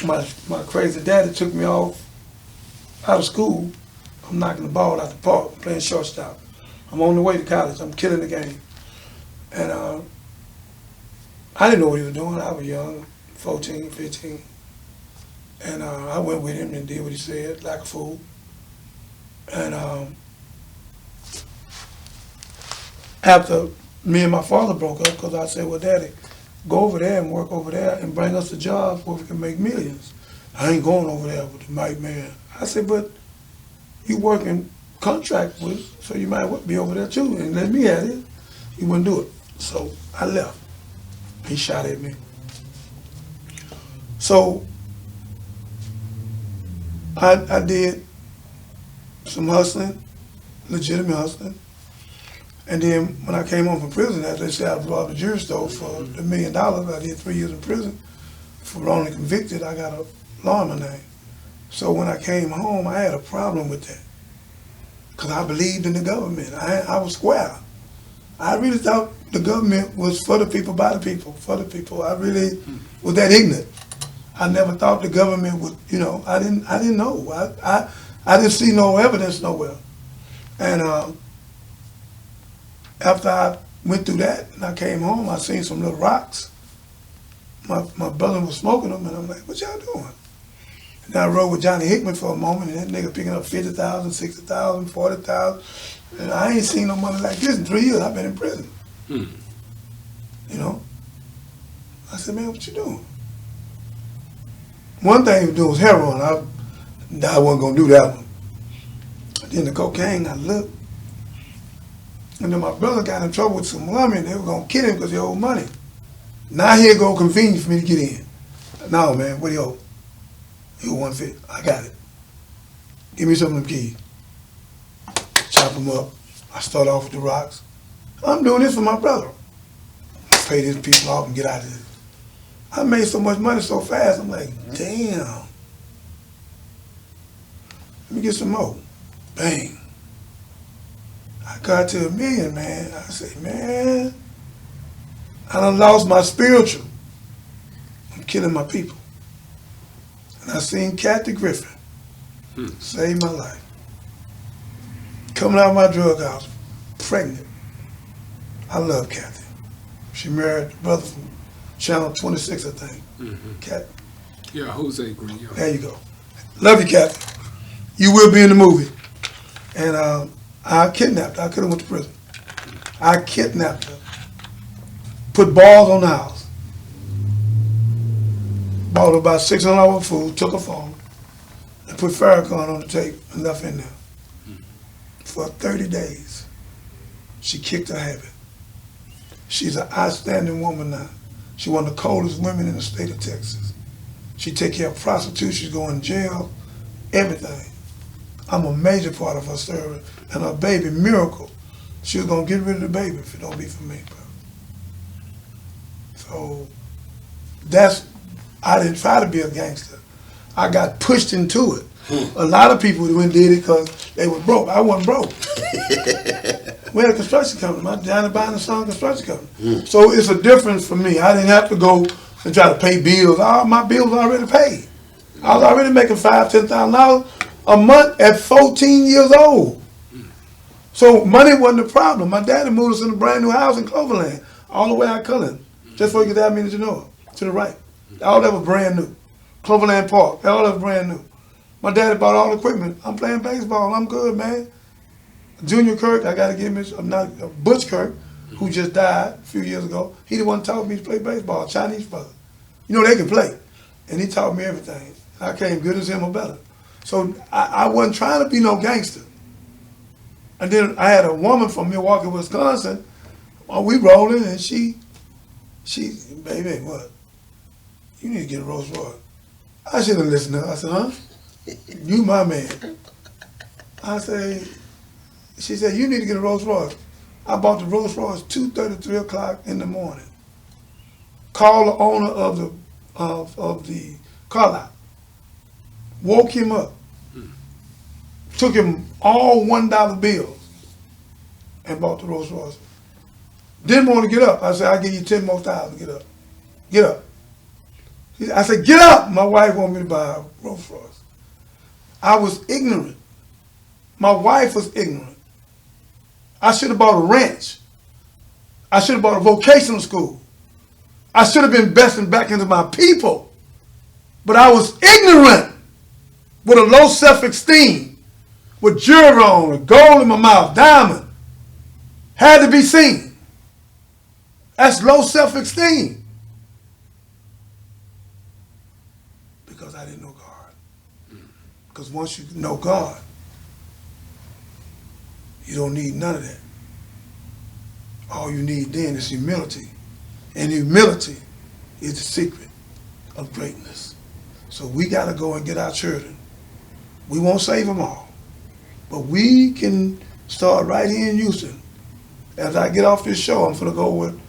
my crazy daddy took me off out of school. I'm knocking the ball out the park, playing shortstop. I'm on the way to college. I'm killing the game. And I didn't know what he was doing. I was young, 14, 15. And I went with him and did what he said, like a fool. And after me and my father broke up, because I said, well, Daddy, go over there and work over there and bring us a job where we can make millions. I ain't going over there with the mic man. I said, but you working contract with, so you might be over there too, and let me at it. He wouldn't do it. So I left. He shot at me. So I did some hustling, legitimate hustling. And then when I came home from prison, as they said, I robbed a jewelry store for $1 million. I did 3 years in prison. For wrongly convicted, I got a law in my name. So when I came home, I had a problem with that. Because I believed in the government. I was square. I really thought the government was for the people, by the people, for the people. I really was that ignorant. I never thought the government would, I didn't know. I didn't see no evidence nowhere. And after I went through that and I came home, I seen some little rocks. My brother was smoking them, and I'm like, what y'all doing? And I rode with Johnny Hickman for a moment, and that nigga picking up 50,000, 60,000, 40,000. And I ain't seen no money like this in 3 years. I've been in prison. I said, man, what you doing? One thing he was doing was heroin. I wasn't gonna do that one. Then the cocaine, I looked. And then my brother got in trouble with some women. They were gonna kill him because he owed money. Now here go convenient for me to get in. No, man, what do you owe? You owe $150. I got it. Give me some of them keys. Chop them up. I start off with the rocks. I'm doing this for my brother. Pay these people off and get out of this. I made so much money so fast, I'm like, damn. Let me get some more. Bang. I got to $1 million, man. I say, man, I done lost my spiritual. I'm killing my people. And I seen Kathy Griffin save my life. Coming out of my drug house, pregnant. I love Kathy. She married a brother from Channel 26, I think. Kathy. Yeah, Jose Green. There you go. Love you, Kathy. You will be in the movie. And I kidnapped her. I could have went to prison. I kidnapped her. Put balls on the house. Bought her about $600 worth of food, took her phone, and put Farrakhan on the tape and left in there. For 30 days, she kicked her habit. She's an outstanding woman now. She's one of the coldest women in the state of Texas. She take care of prostitutes, she's going to jail, everything. I'm a major part of her story. And her baby, Miracle, she was going to get rid of the baby if it don't be for me, bro. So I didn't try to be a gangster. I got pushed into it. A lot of people went and did it because they were broke. I wasn't broke. We had a construction company. My Johnny buying a son construction company. So it's a difference for me. I didn't have to go and try to pay bills. All my bills were already paid. I was already making $5,000, $10,000 a month at 14 years old. So money wasn't a problem. My daddy moved us in a brand new house in Cloverland, all the way out Cullen. just before you get to Genoa, to the right. All that was brand new. Cloverland Park, all that was brand new. My daddy bought all the equipment. I'm playing baseball. I'm good, man. Junior Kirk, I got to give him Butch Kirk, who just died a few years ago. He the one taught me to play baseball, Chinese brother. You know, they can play. And he taught me everything. I came good as him or better. So I wasn't trying to be no gangster. And then I had a woman from Milwaukee, Wisconsin. We rolling, and she, baby, what? You need to get a Rolls Royce. I should have listened to her. I said, huh? You my man. I say, she said, you need to get a Rolls Royce. I bought the Rolls Royce 2:30, 3 o'clock in the morning. Called the owner of the car lot. Woke him up. Took him all $1 bills and bought the Rolls Royce. Didn't want to get up. I said, I'll give you 10 more thousand. Get up. Get up. I said, get up. My wife wanted me to buy a Rolls Royce. I was ignorant. My wife was ignorant. I should have bought a ranch. I should have bought a vocational school. I should have been investing back into my people. But I was ignorant with a low self-esteem, with jewelry on, with gold in my mouth, diamond. Had to be seen. That's low self-esteem. Because I didn't know God. Because once you know God, you don't need none of that. All you need then is humility. And humility is the secret of greatness. So we got to go and get our children. We won't save them all. But we can start right here in Houston. As I get off this show, I'm going to go with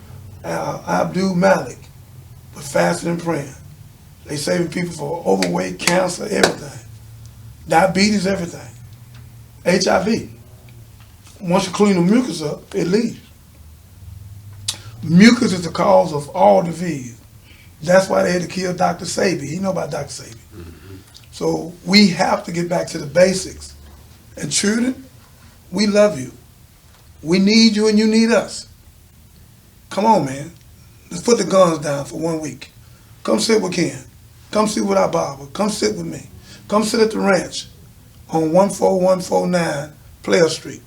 Abdul Malik for fasting and praying. They saving people for overweight, cancer, everything. Diabetes, everything. HIV. Once you clean the mucus up, it leaves. Mucus is the cause of all disease. That's why they had to kill Dr. Sabi. You know about Dr. Sabi. Mm-hmm. So we have to get back to the basics. And children, we love you. We need you and you need us. Come on, man. Let's put the guns down for 1 week. Come sit with Ken. Come sit with our barber. Come sit with me. Come sit at the ranch on 14149 Player Street.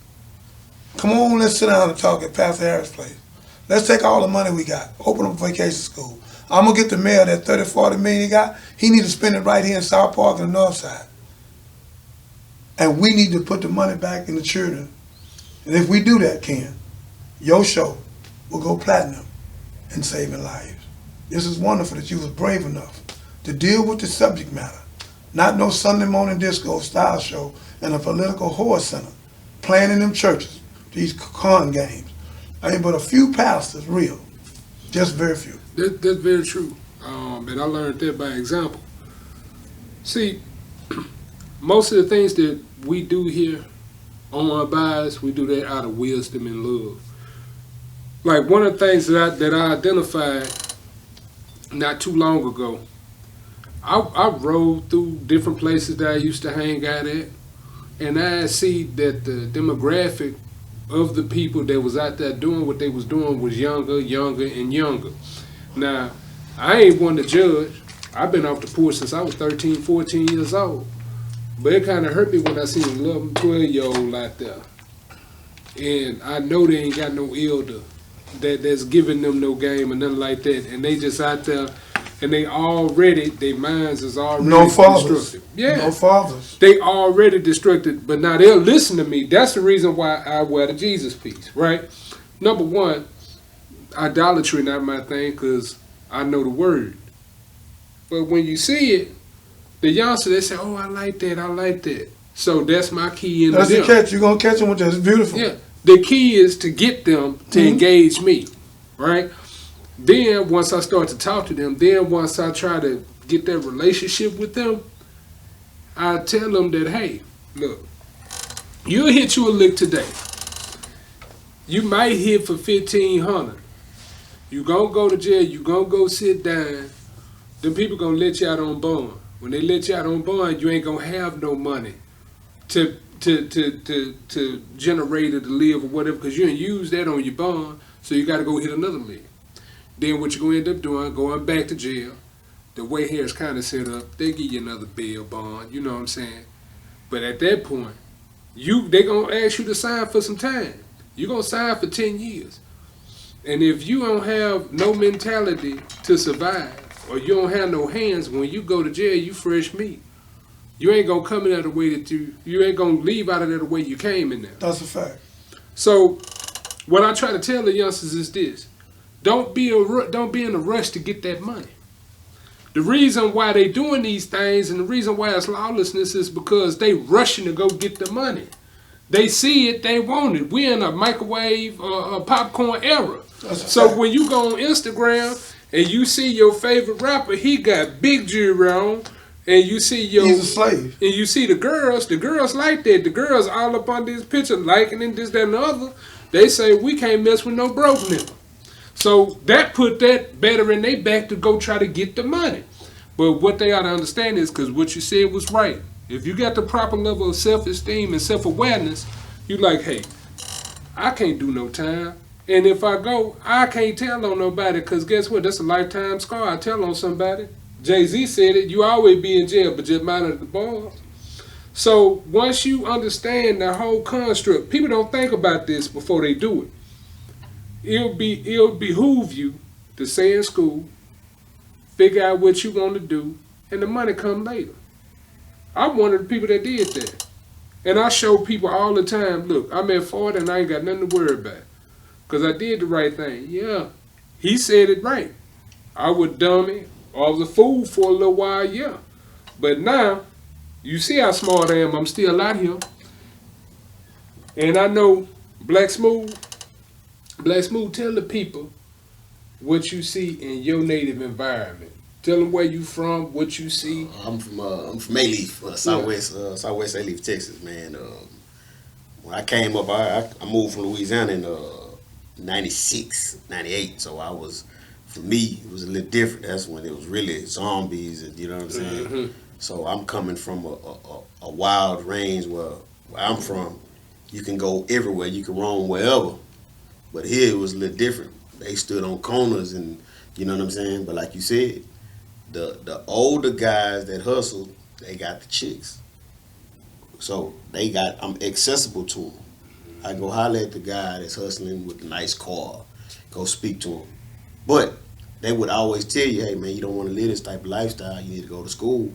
Come on, let's sit down and talk at Pastor Harris' place. Let's take all the money we got, open up a vacation school. I'm going to get the mayor that 30, 40 million he got. He need to spend it right here in South Park and the North Side. And we need to put the money back in the children. And if we do that, Ken, your show will go platinum in saving lives. This is wonderful that you was brave enough to deal with the subject matter. Not no Sunday morning disco style show and a political horse center playing in them churches, these con games. I mean, but a few pastors, real. Just very few. That's very true. And I learned that by example. See, most of the things that we do here on Unbiased, we do that out of wisdom and love. Like one of the things that I identified not too long ago, I rode through different places that I used to hang out at, and I see that the demographic of the people that was out there doing what they was doing was younger, and younger. Now, I ain't one to judge. I've been off the porch since I was 13, 14 years old. But it kind of hurt me when I seen 11, 12-year-old out there. And I know they ain't got no elder that's giving them no game or nothing like that. And they just out there, and they already, their minds is already destructive. Yeah. No fathers. They already destructive, but now they'll listen to me. That's the reason why I wear the Jesus piece, right? Number one, idolatry not my thing because I know the word. But when you see it, the youngsters, they say, oh, I like that. So that's my key in that's them. That's the catch. You're going to catch them with that. It's beautiful. Yeah. The key is to get them to engage me, right? Then once I start to talk to them, then once I try to get that relationship with them, I tell them that, hey, look, you'll hit you a lick today. You might hit for $1,500. You gonna go to jail, you gonna go sit down, them people gonna let you out on bond. When they let you out on bond, you ain't gonna have no money to generate or to live or whatever, because you ain't use that on your bond, so you gotta go hit another lick. Then what you're going to end up doing, going back to jail. The way here is kind of set up, they give you another bail bond, you know what I'm saying? But at that point, they going to ask you to sign for some time. You're going to sign for 10 years. And if you don't have no mentality to survive, or you don't have no hands, when you go to jail, you fresh meat. You ain't going to come in there the way that you ain't going to leave out of there the way you came in there. That's a fact. So what I try to tell the youngsters is this. Don't be in a rush to get that money. The reason why they doing these things and the reason why it's lawlessness is because they rushing to go get the money. They see it, they want it. We're in a microwave popcorn era. So when you go on Instagram and you see your favorite rapper, he got big jewelry on, and you see he's a slave. And you see the girls like that. The girls all up on this picture liking and this, that, and the other. They say we can't mess with no broke nigga. So that put that better in their back to go try to get the money. But what they ought to understand is, because what you said was right. If you got the proper level of self-esteem and self-awareness, you like, hey, I can't do no time. And if I go, I can't tell on nobody, because guess what? That's a lifetime scar. I tell on somebody. Jay-Z said it, you always be in jail, but just mind the bars. So once you understand the whole construct, people don't think about this before they do it. It'll behoove you to stay in school, figure out what you want to do, and the money come later. I'm one of the people that did that. And I show people all the time, look, I'm at 40 and I ain't got nothing to worry about. Because I did the right thing. Yeah, he said it right. I was dummy, or I was a fool for a little while, yeah. But now, you see how smart I am. I'm still out here. And I know Black Smooth, tell the people what you see in your native environment. Tell them where you from, what you see. I'm from A-Leaf, Southwest A-Leaf, Texas, man. When I came up, I moved from Louisiana in 96, 98. So for me, it was a little different. That's when it was really zombies, and you know what I'm saying? Mm-hmm. So I'm coming from a wild range where I'm from. You can go everywhere, you can roam wherever. But here it was a little different. They stood on corners, and you know what I'm saying? But like you said, the older guys that hustle, they got the chicks. So I'm accessible to them. I go holler at the guy that's hustling with the nice car, go speak to him. But they would always tell you, hey man, you don't want to live this type of lifestyle, you need to go to school.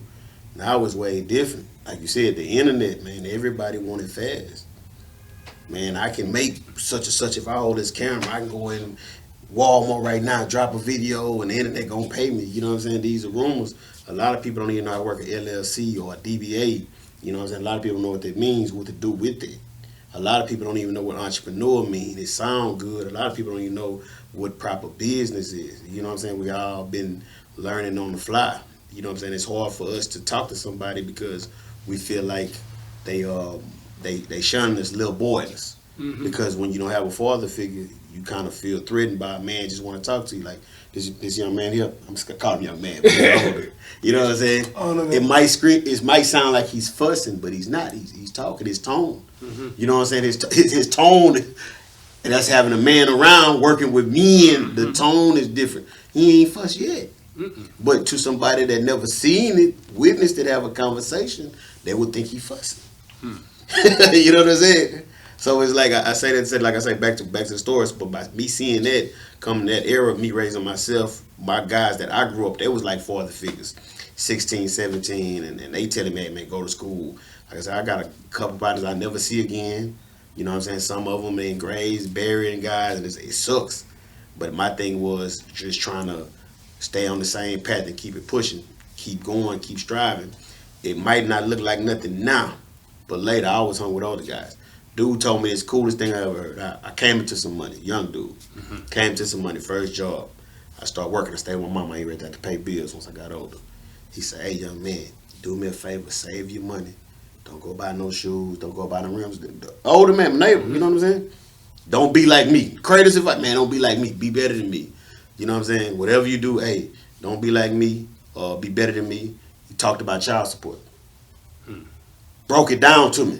Now it's way different. Like you said, the internet, man, everybody want it fast. Man, I can make such and such. If I hold this camera, I can go in Walmart right now, drop a video, and the internet gonna pay me. You know what I'm saying? These are rumors. A lot of people don't even know how to work an LLC or a DBA. You know what I'm saying? A lot of people know what that means, what to do with it. A lot of people don't even know what entrepreneur means. It sounds good. A lot of people don't even know what proper business is. You know what I'm saying? We all been learning on the fly. You know what I'm saying? It's hard for us to talk to somebody because we feel like they shun us little boys. Mm-hmm. Because when you don't have a father figure, you kind of feel threatened by a man just want to talk to you. Like, this young man here, I'm just going to call him young man, but he's older. You know what I'm saying? Oh, no, it might sound like he's fussing, but he's not. He's talking, his tone. Mm-hmm. You know what I'm saying? His tone, and that's having a man around working with me, and the tone is different. He ain't fussed yet. Mm-mm. But to somebody that never seen it, witnessed it, have a conversation, they would think he fussing. You know what I'm saying? So it's like I say back to the stories, but by me seeing that, coming that era of me raising myself, my guys that I grew up, they was like father figures, 16, 17, and they telling me, hey man, go to school. Like I said, I got a couple bodies I never see again. You know what I'm saying? Some of them in graves, burying guys, and it sucks. But my thing was just trying to stay on the same path and keep it pushing, keep going, keep striving. It might not look like nothing now, but later I always hung with older guys. Dude told me it's the coolest thing I ever heard. I came into some money, young dude. Mm-hmm. Came into some money, first job. I started working. I stayed with my mama. I ain't ready to have to pay bills once I got older. He said, hey, young man, do me a favor, save your money. Don't go buy no shoes. Don't go buy them rims. The older man, my neighbor, you know what I'm saying? Don't be like me. Greatest advice, man, don't be like me. Be better than me. You know what I'm saying? Whatever you do, hey, don't be like me or be better than me. He talked about child support. Broke it down to me.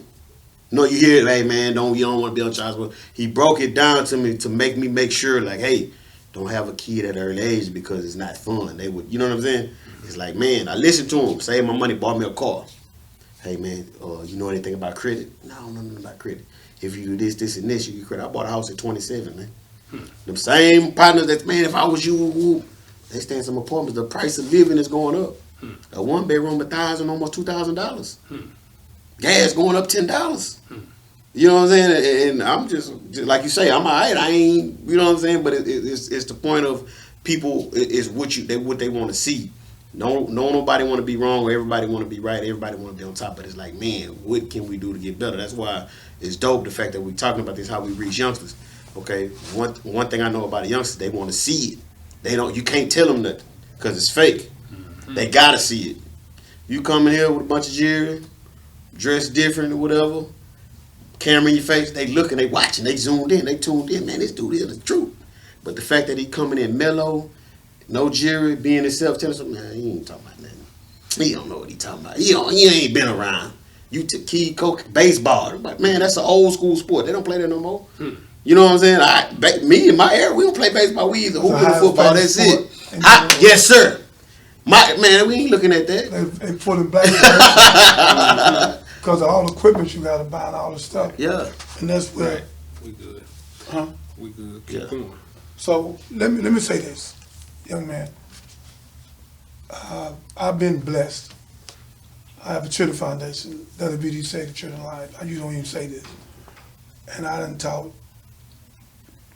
No, you hear it, hey man, you don't want to be on child support. He broke it down to me to make me make sure, like, hey, don't have a kid at an early age because it's not fun. They would, you know what I'm saying? It's like, man, I listen to them, save my money, bought me a car. Hey man, you know anything about credit? No, I don't know nothing about credit. If you do this, this, and this, you get credit. I bought a house at 27, man. Them same partners that, man, if I was you, they stay in some apartments. The price of living is going up. A one bedroom, $1,000, almost $2,000. Gas going up $10. You know what I'm saying? And I'm just like you say, I'm all right. I ain't, you know what I'm saying? But it's the point of people is what they want to see. No, nobody want to be wrong, or everybody want to be right. Everybody want to be on top. But it's like, man, what can we do to get better? That's why it's dope the fact that we're talking about this, how we reach youngsters. Okay, one thing I know about the youngsters, they want to see it. They don't. You can't tell them nothing because it's fake. They gotta see it. You come in here with a bunch of jewelry, dressed different or whatever, camera in your face, they looking, they watching, they zoomed in, they tuned in. Man, this dude is the truth. But the fact that he coming in mellow, no jewelry, being himself, telling something, man, he ain't talking about nothing. He don't know what he talking about. He ain't been around. You took key coke, baseball. But man, that's an old school sport. They don't play that no more. You know what I'm saying? Me and my era, we don't play baseball. We either hoop or football. That's it. Yes, sir. Man, we ain't looking at that. They put it back because of all the equipment you got to buy and all the stuff. Yeah. And that's where. Right. We good. Huh? We good. Keep going. So let me say this, young man. I've been blessed. I have a children foundation, WBD Save the Children Life. You don't even say this. And I done taught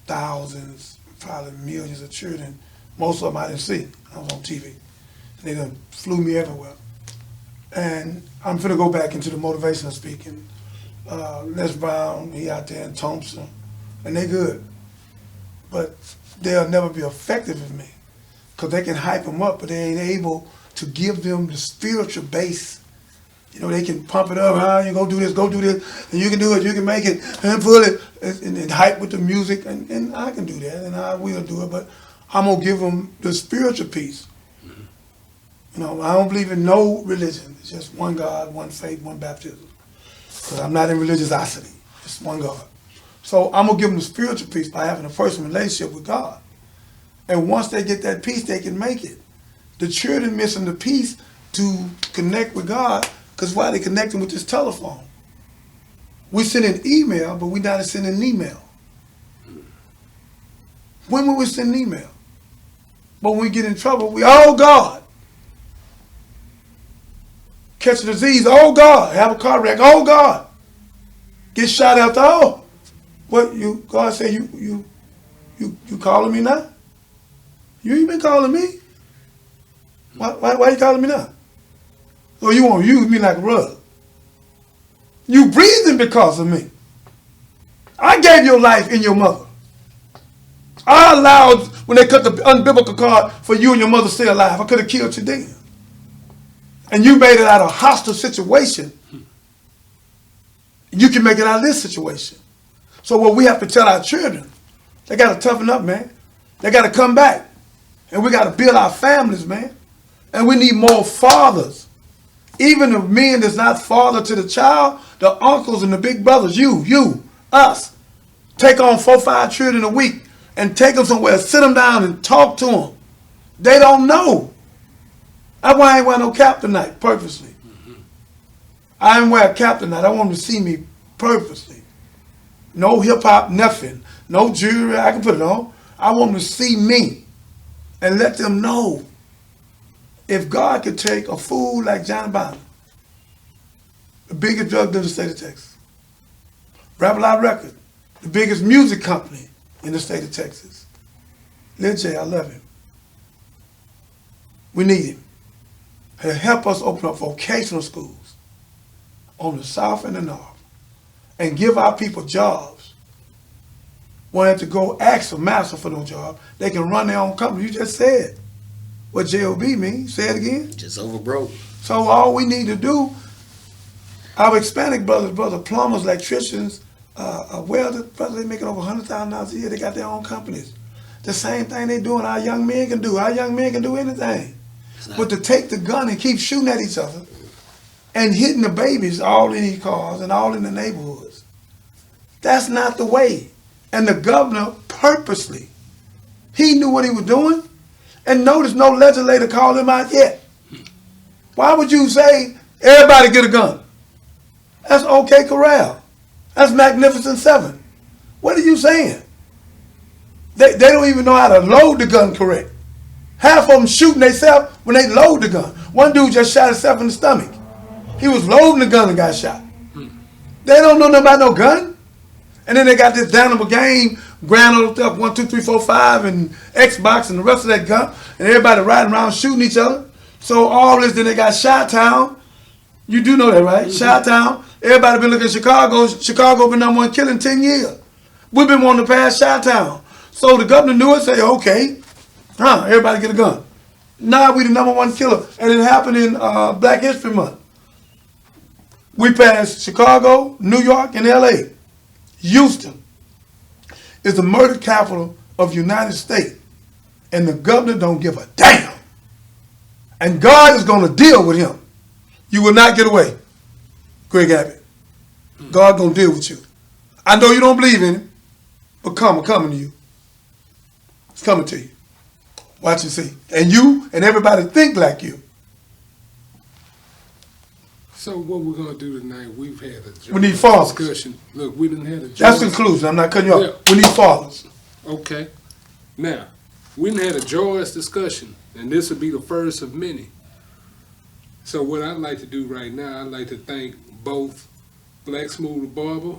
thousands, probably millions of children. Most of them I didn't see. I was on TV. They done flew me everywhere. And I'm finna go back into the motivational speaking. Les Brown, he out there in Thompson, and they good. But they'll never be effective with me because they can hype them up, but they ain't able to give them the spiritual base. You know, they can pump it up, you go do this, and you can do it, you can make it, and pull it, and hype with the music, and I can do that, and I will do it, but I'm gonna give them the spiritual piece. You know, I don't believe in no religion. It's just one God, one faith, one baptism. Because I'm not in religiosity. It's one God. So I'm going to give them the spiritual piece by having a personal relationship with God. And once they get that peace, they can make it. The children missing the peace to connect with God because why they connecting with this telephone? We send an email, but we not sending an email. When will we send an email? But when we get in trouble, oh God. Catch a disease, oh God. Have a car wreck, oh God. Get shot after, oh. What God said you calling me now? You ain't been calling me. Why you calling me now? Oh, you want to use me like a rug. You breathing because of me. I gave your life in your mother. I allowed, when they cut the unbiblical card for you and your mother to stay alive, I could have killed you then. And you made it out of a hostile situation. You can make it out of this situation. So what we have to tell our children, they got to toughen up, man. They got to come back. And we got to build our families, man. And we need more fathers. Even the men that's not father to the child, the uncles and the big brothers, you, us. Take on 4 or 5 children a week and take them somewhere, sit them down and talk to them. They don't know. That's why I ain't wear no cap tonight, purposely. I ain't wear a cap tonight. I want them to see me purposely. No hip-hop, nothing. No jewelry, I can put it on. I want them to see me and let them know if God could take a fool like Johnny Bonner, the biggest drug dealer in the state of Texas, Rap Lot Record, the biggest music company in the state of Texas. Lil J, I love him. We need him. He'll help us open up vocational schools on the south and the north and give our people jobs. Won't have to go ask a master for no job. They can run their own company. You just said what JOB means. Say it again. Just over broke. So all we need to do, our Hispanic brothers, plumbers, electricians, welders, brothers, they making over $100,000 a year. They got their own companies. The same thing they doing, our young men can do. Our young men can do anything. But to take the gun and keep shooting at each other and hitting the babies all in these cars and all in the neighborhoods, that's not the way. And the governor purposely He knew what he was doing. And notice no legislator called him out yet. Why would you say, everybody get a gun? That's OK Corral. That's Magnificent Seven. What are you saying? They don't even know how to load the gun correct. Half of them shooting themselves when they load the gun. One dude just shot himself in the stomach. He was loading the gun and got shot. They don't know nothing about no gun. And then they got this downable game, Grand Old Stuff 1, 2, 3, 4, 5, and Xbox and the rest of that gun. And everybody riding around shooting each other. So all this, then they got Chi-Town. You do know that, right? Chi-Town. Everybody been looking at Chicago. Chicago been number one killing 10 years. We've been wanting to pass Chi-Town. So the governor knew it, say, okay, everybody get a gun. Now we the number one killer. And it happened in Black History Month. We passed Chicago, New York, and LA. Houston is the murder capital of the United States. And the governor don't give a damn. And God is going to deal with him. You will not get away, Greg Abbott. God going to deal with you. I know you don't believe in it, but I'm coming to you. It's coming to you. Watch and see. And you and everybody think like you. So what we're going to do tonight, we've had a We need fathers. discussion. Look, we didn't have a That's the conclusion. I'm not cutting you off. We need fathers. Okay. Now, we done had a joyous discussion, and this will be the first of many. So what I'd like to do right now, I'd like to thank both Black Smooth Barber,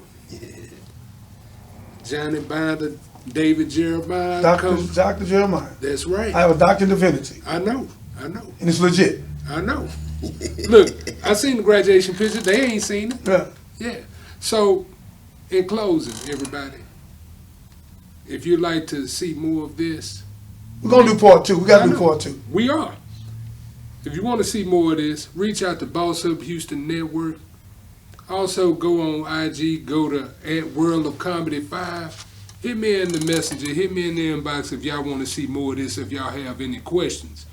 Johnny Binder, David Jeremiah. Dr. Jeremiah. That's right. I have a doctor in divinity. I know. And it's legit. I know. Look, I seen the graduation picture. They ain't seen it. Yeah. Yeah. So, in closing, everybody, if you'd like to see more of this, we're going to do part two. We got to do part two. We are. If you want to see more of this, reach out to Boss Up Houston Network. Also, go on IG, go to @World of Comedy 5. Hit me in the messenger, hit me in the inbox if y'all want to see more of this, if y'all have any questions.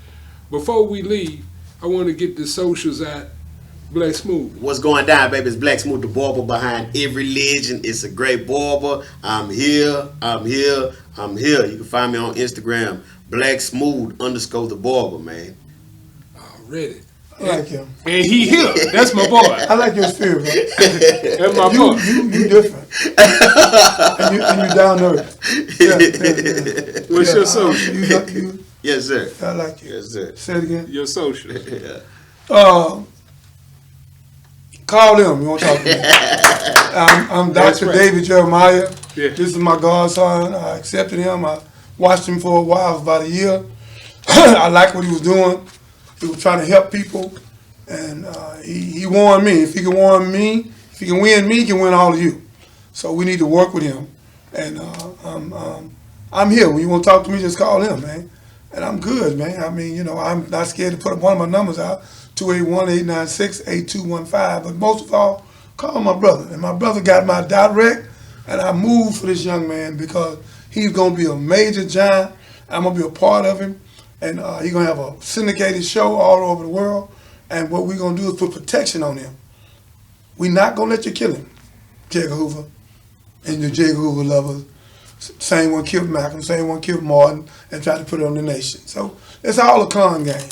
Before we leave, I want to get the socials out. Black Smooth. What's going down, baby? It's Black Smooth, the barber behind every legend. It's a great barber. I'm here. You can find me on Instagram, Black Smooth _ the barber, man. Already. I like him. And he here. That's my boy. I like your spirit, man. That's my boy. You different. and you down to earth. Yeah. What's your social? Yes, sir. I like you. Yes, sir. Say it again. Your social. Call them. You want to talk to me? I'm Dr. right. David Jeremiah. Yeah. This is my godson. I accepted him. I watched him for a while, about a year. I liked what he was doing. He was trying to help people, and he won me. If he can win me, he can win all of you. So we need to work with him. And I'm here. When you want to talk to me, just call him, man. And I'm good, man. I mean, you know, I'm not scared to put one of my numbers out, 281-896-8215. But most of all, call my brother. And my brother got my direct, and I moved for this young man because he's going to be a major giant. I'm going to be a part of him. And he's going to have a syndicated show all over the world. And what we're going to do is put protection on him. We're not going to let you kill him, J. Hoover, and your J. Hoover lovers. Same one killed Malcolm, same one killed Martin, and tried to put it on the nation. So it's all a con game.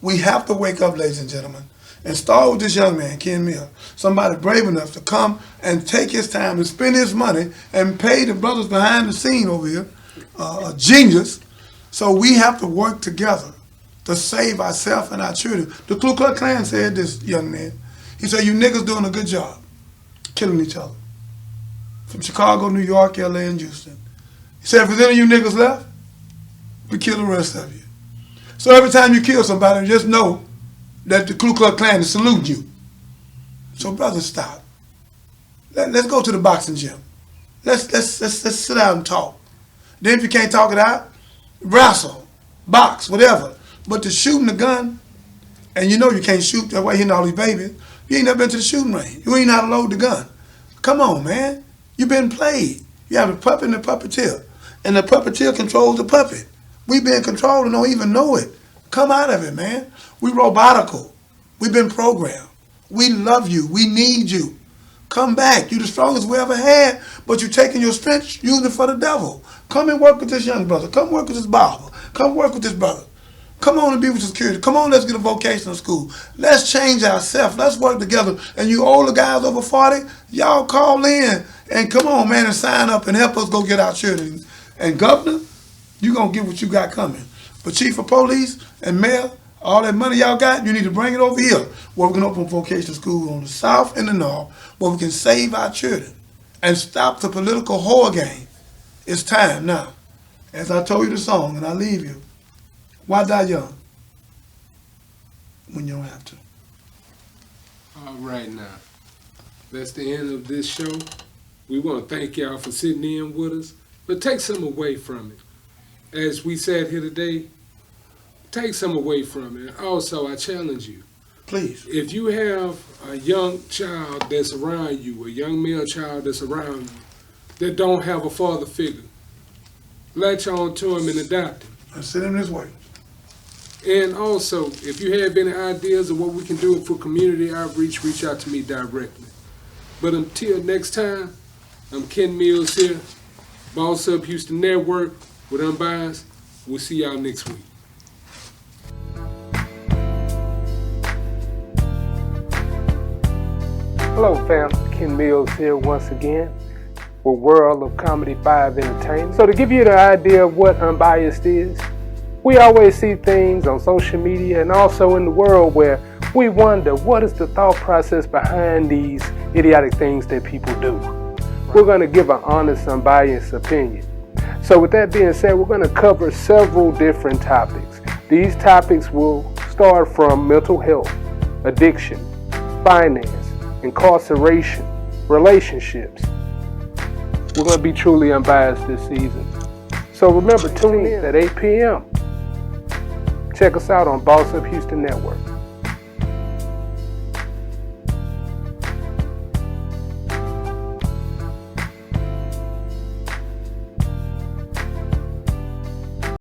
We have to wake up, ladies and gentlemen, and start with this young man, Ken Mill. Somebody brave enough to come and take his time and spend his money and pay the brothers behind the scene over here, a genius. So we have to work together to save ourselves and our children. The Ku Klux Klan said this, young man. He said, you niggas doing a good job killing each other. From Chicago, New York, LA, and Houston. He said, if there's any of you niggas left, we kill the rest of you. So every time you kill somebody, just know that the Ku Klux Klan is saluting you. So brothers, stop. Let's go to the boxing gym. Let's sit down and talk. Then if you can't talk it out, wrestle, box, whatever. But to shooting a gun, and you know you can't shoot, that's why you're hitting all these babies. You ain't never been to the shooting range. You ain't know how to load the gun. Come on, man. You've been played. You have a puppet and a puppeteer. And the puppeteer controls the puppet. We been controlled and don't even know it. Come out of it, man. We robotical. We've been programmed. We love you. We need you. Come back. You the strongest we ever had, but you taking your strength, using it for the devil. Come and work with this young brother. Come work with this barber. Come work with this brother. Come on and be with security. Come on, let's get a vocational school. Let's change ourselves. Let's work together. And you older guys over 40, y'all call in and come on, man, and sign up and help us go get our children. And governor, you going to get what you got coming. But chief of police and mayor, all that money y'all got, you need to bring it over here where we can open vocational schools on the south and the north where we can save our children and stop the political whore game. It's time now. As I told you the song, and I leave you, why die young when you don't have to? All right now. That's the end of this show. We want to thank y'all for sitting in with us, but take some away from it. As we sat here today, take some away from it. Also, I challenge you. Please. If you have a young child that's around you, a young male child that's around you, that don't have a father figure, latch on to him and adopt him. And send him this way. And also, if you have any ideas of what we can do for community outreach, reach out to me directly. But until next time, I'm Ken Mills here, Boss Up Houston Network with Unbiased. We'll see y'all next week. Hello fam, Ken Mills here once again with World of Comedy 5 Entertainment. So to give you the idea of what Unbiased is, we always see things on social media and also in the world where we wonder what is the thought process behind these idiotic things that people do. We're going to give an honest, unbiased opinion. So with that being said, we're going to cover several different topics. These topics will start from mental health, addiction, finance, incarceration, relationships. We're going to be truly unbiased this season. So remember, tune in at 8 p.m. Check us out on Boss Up Houston Network.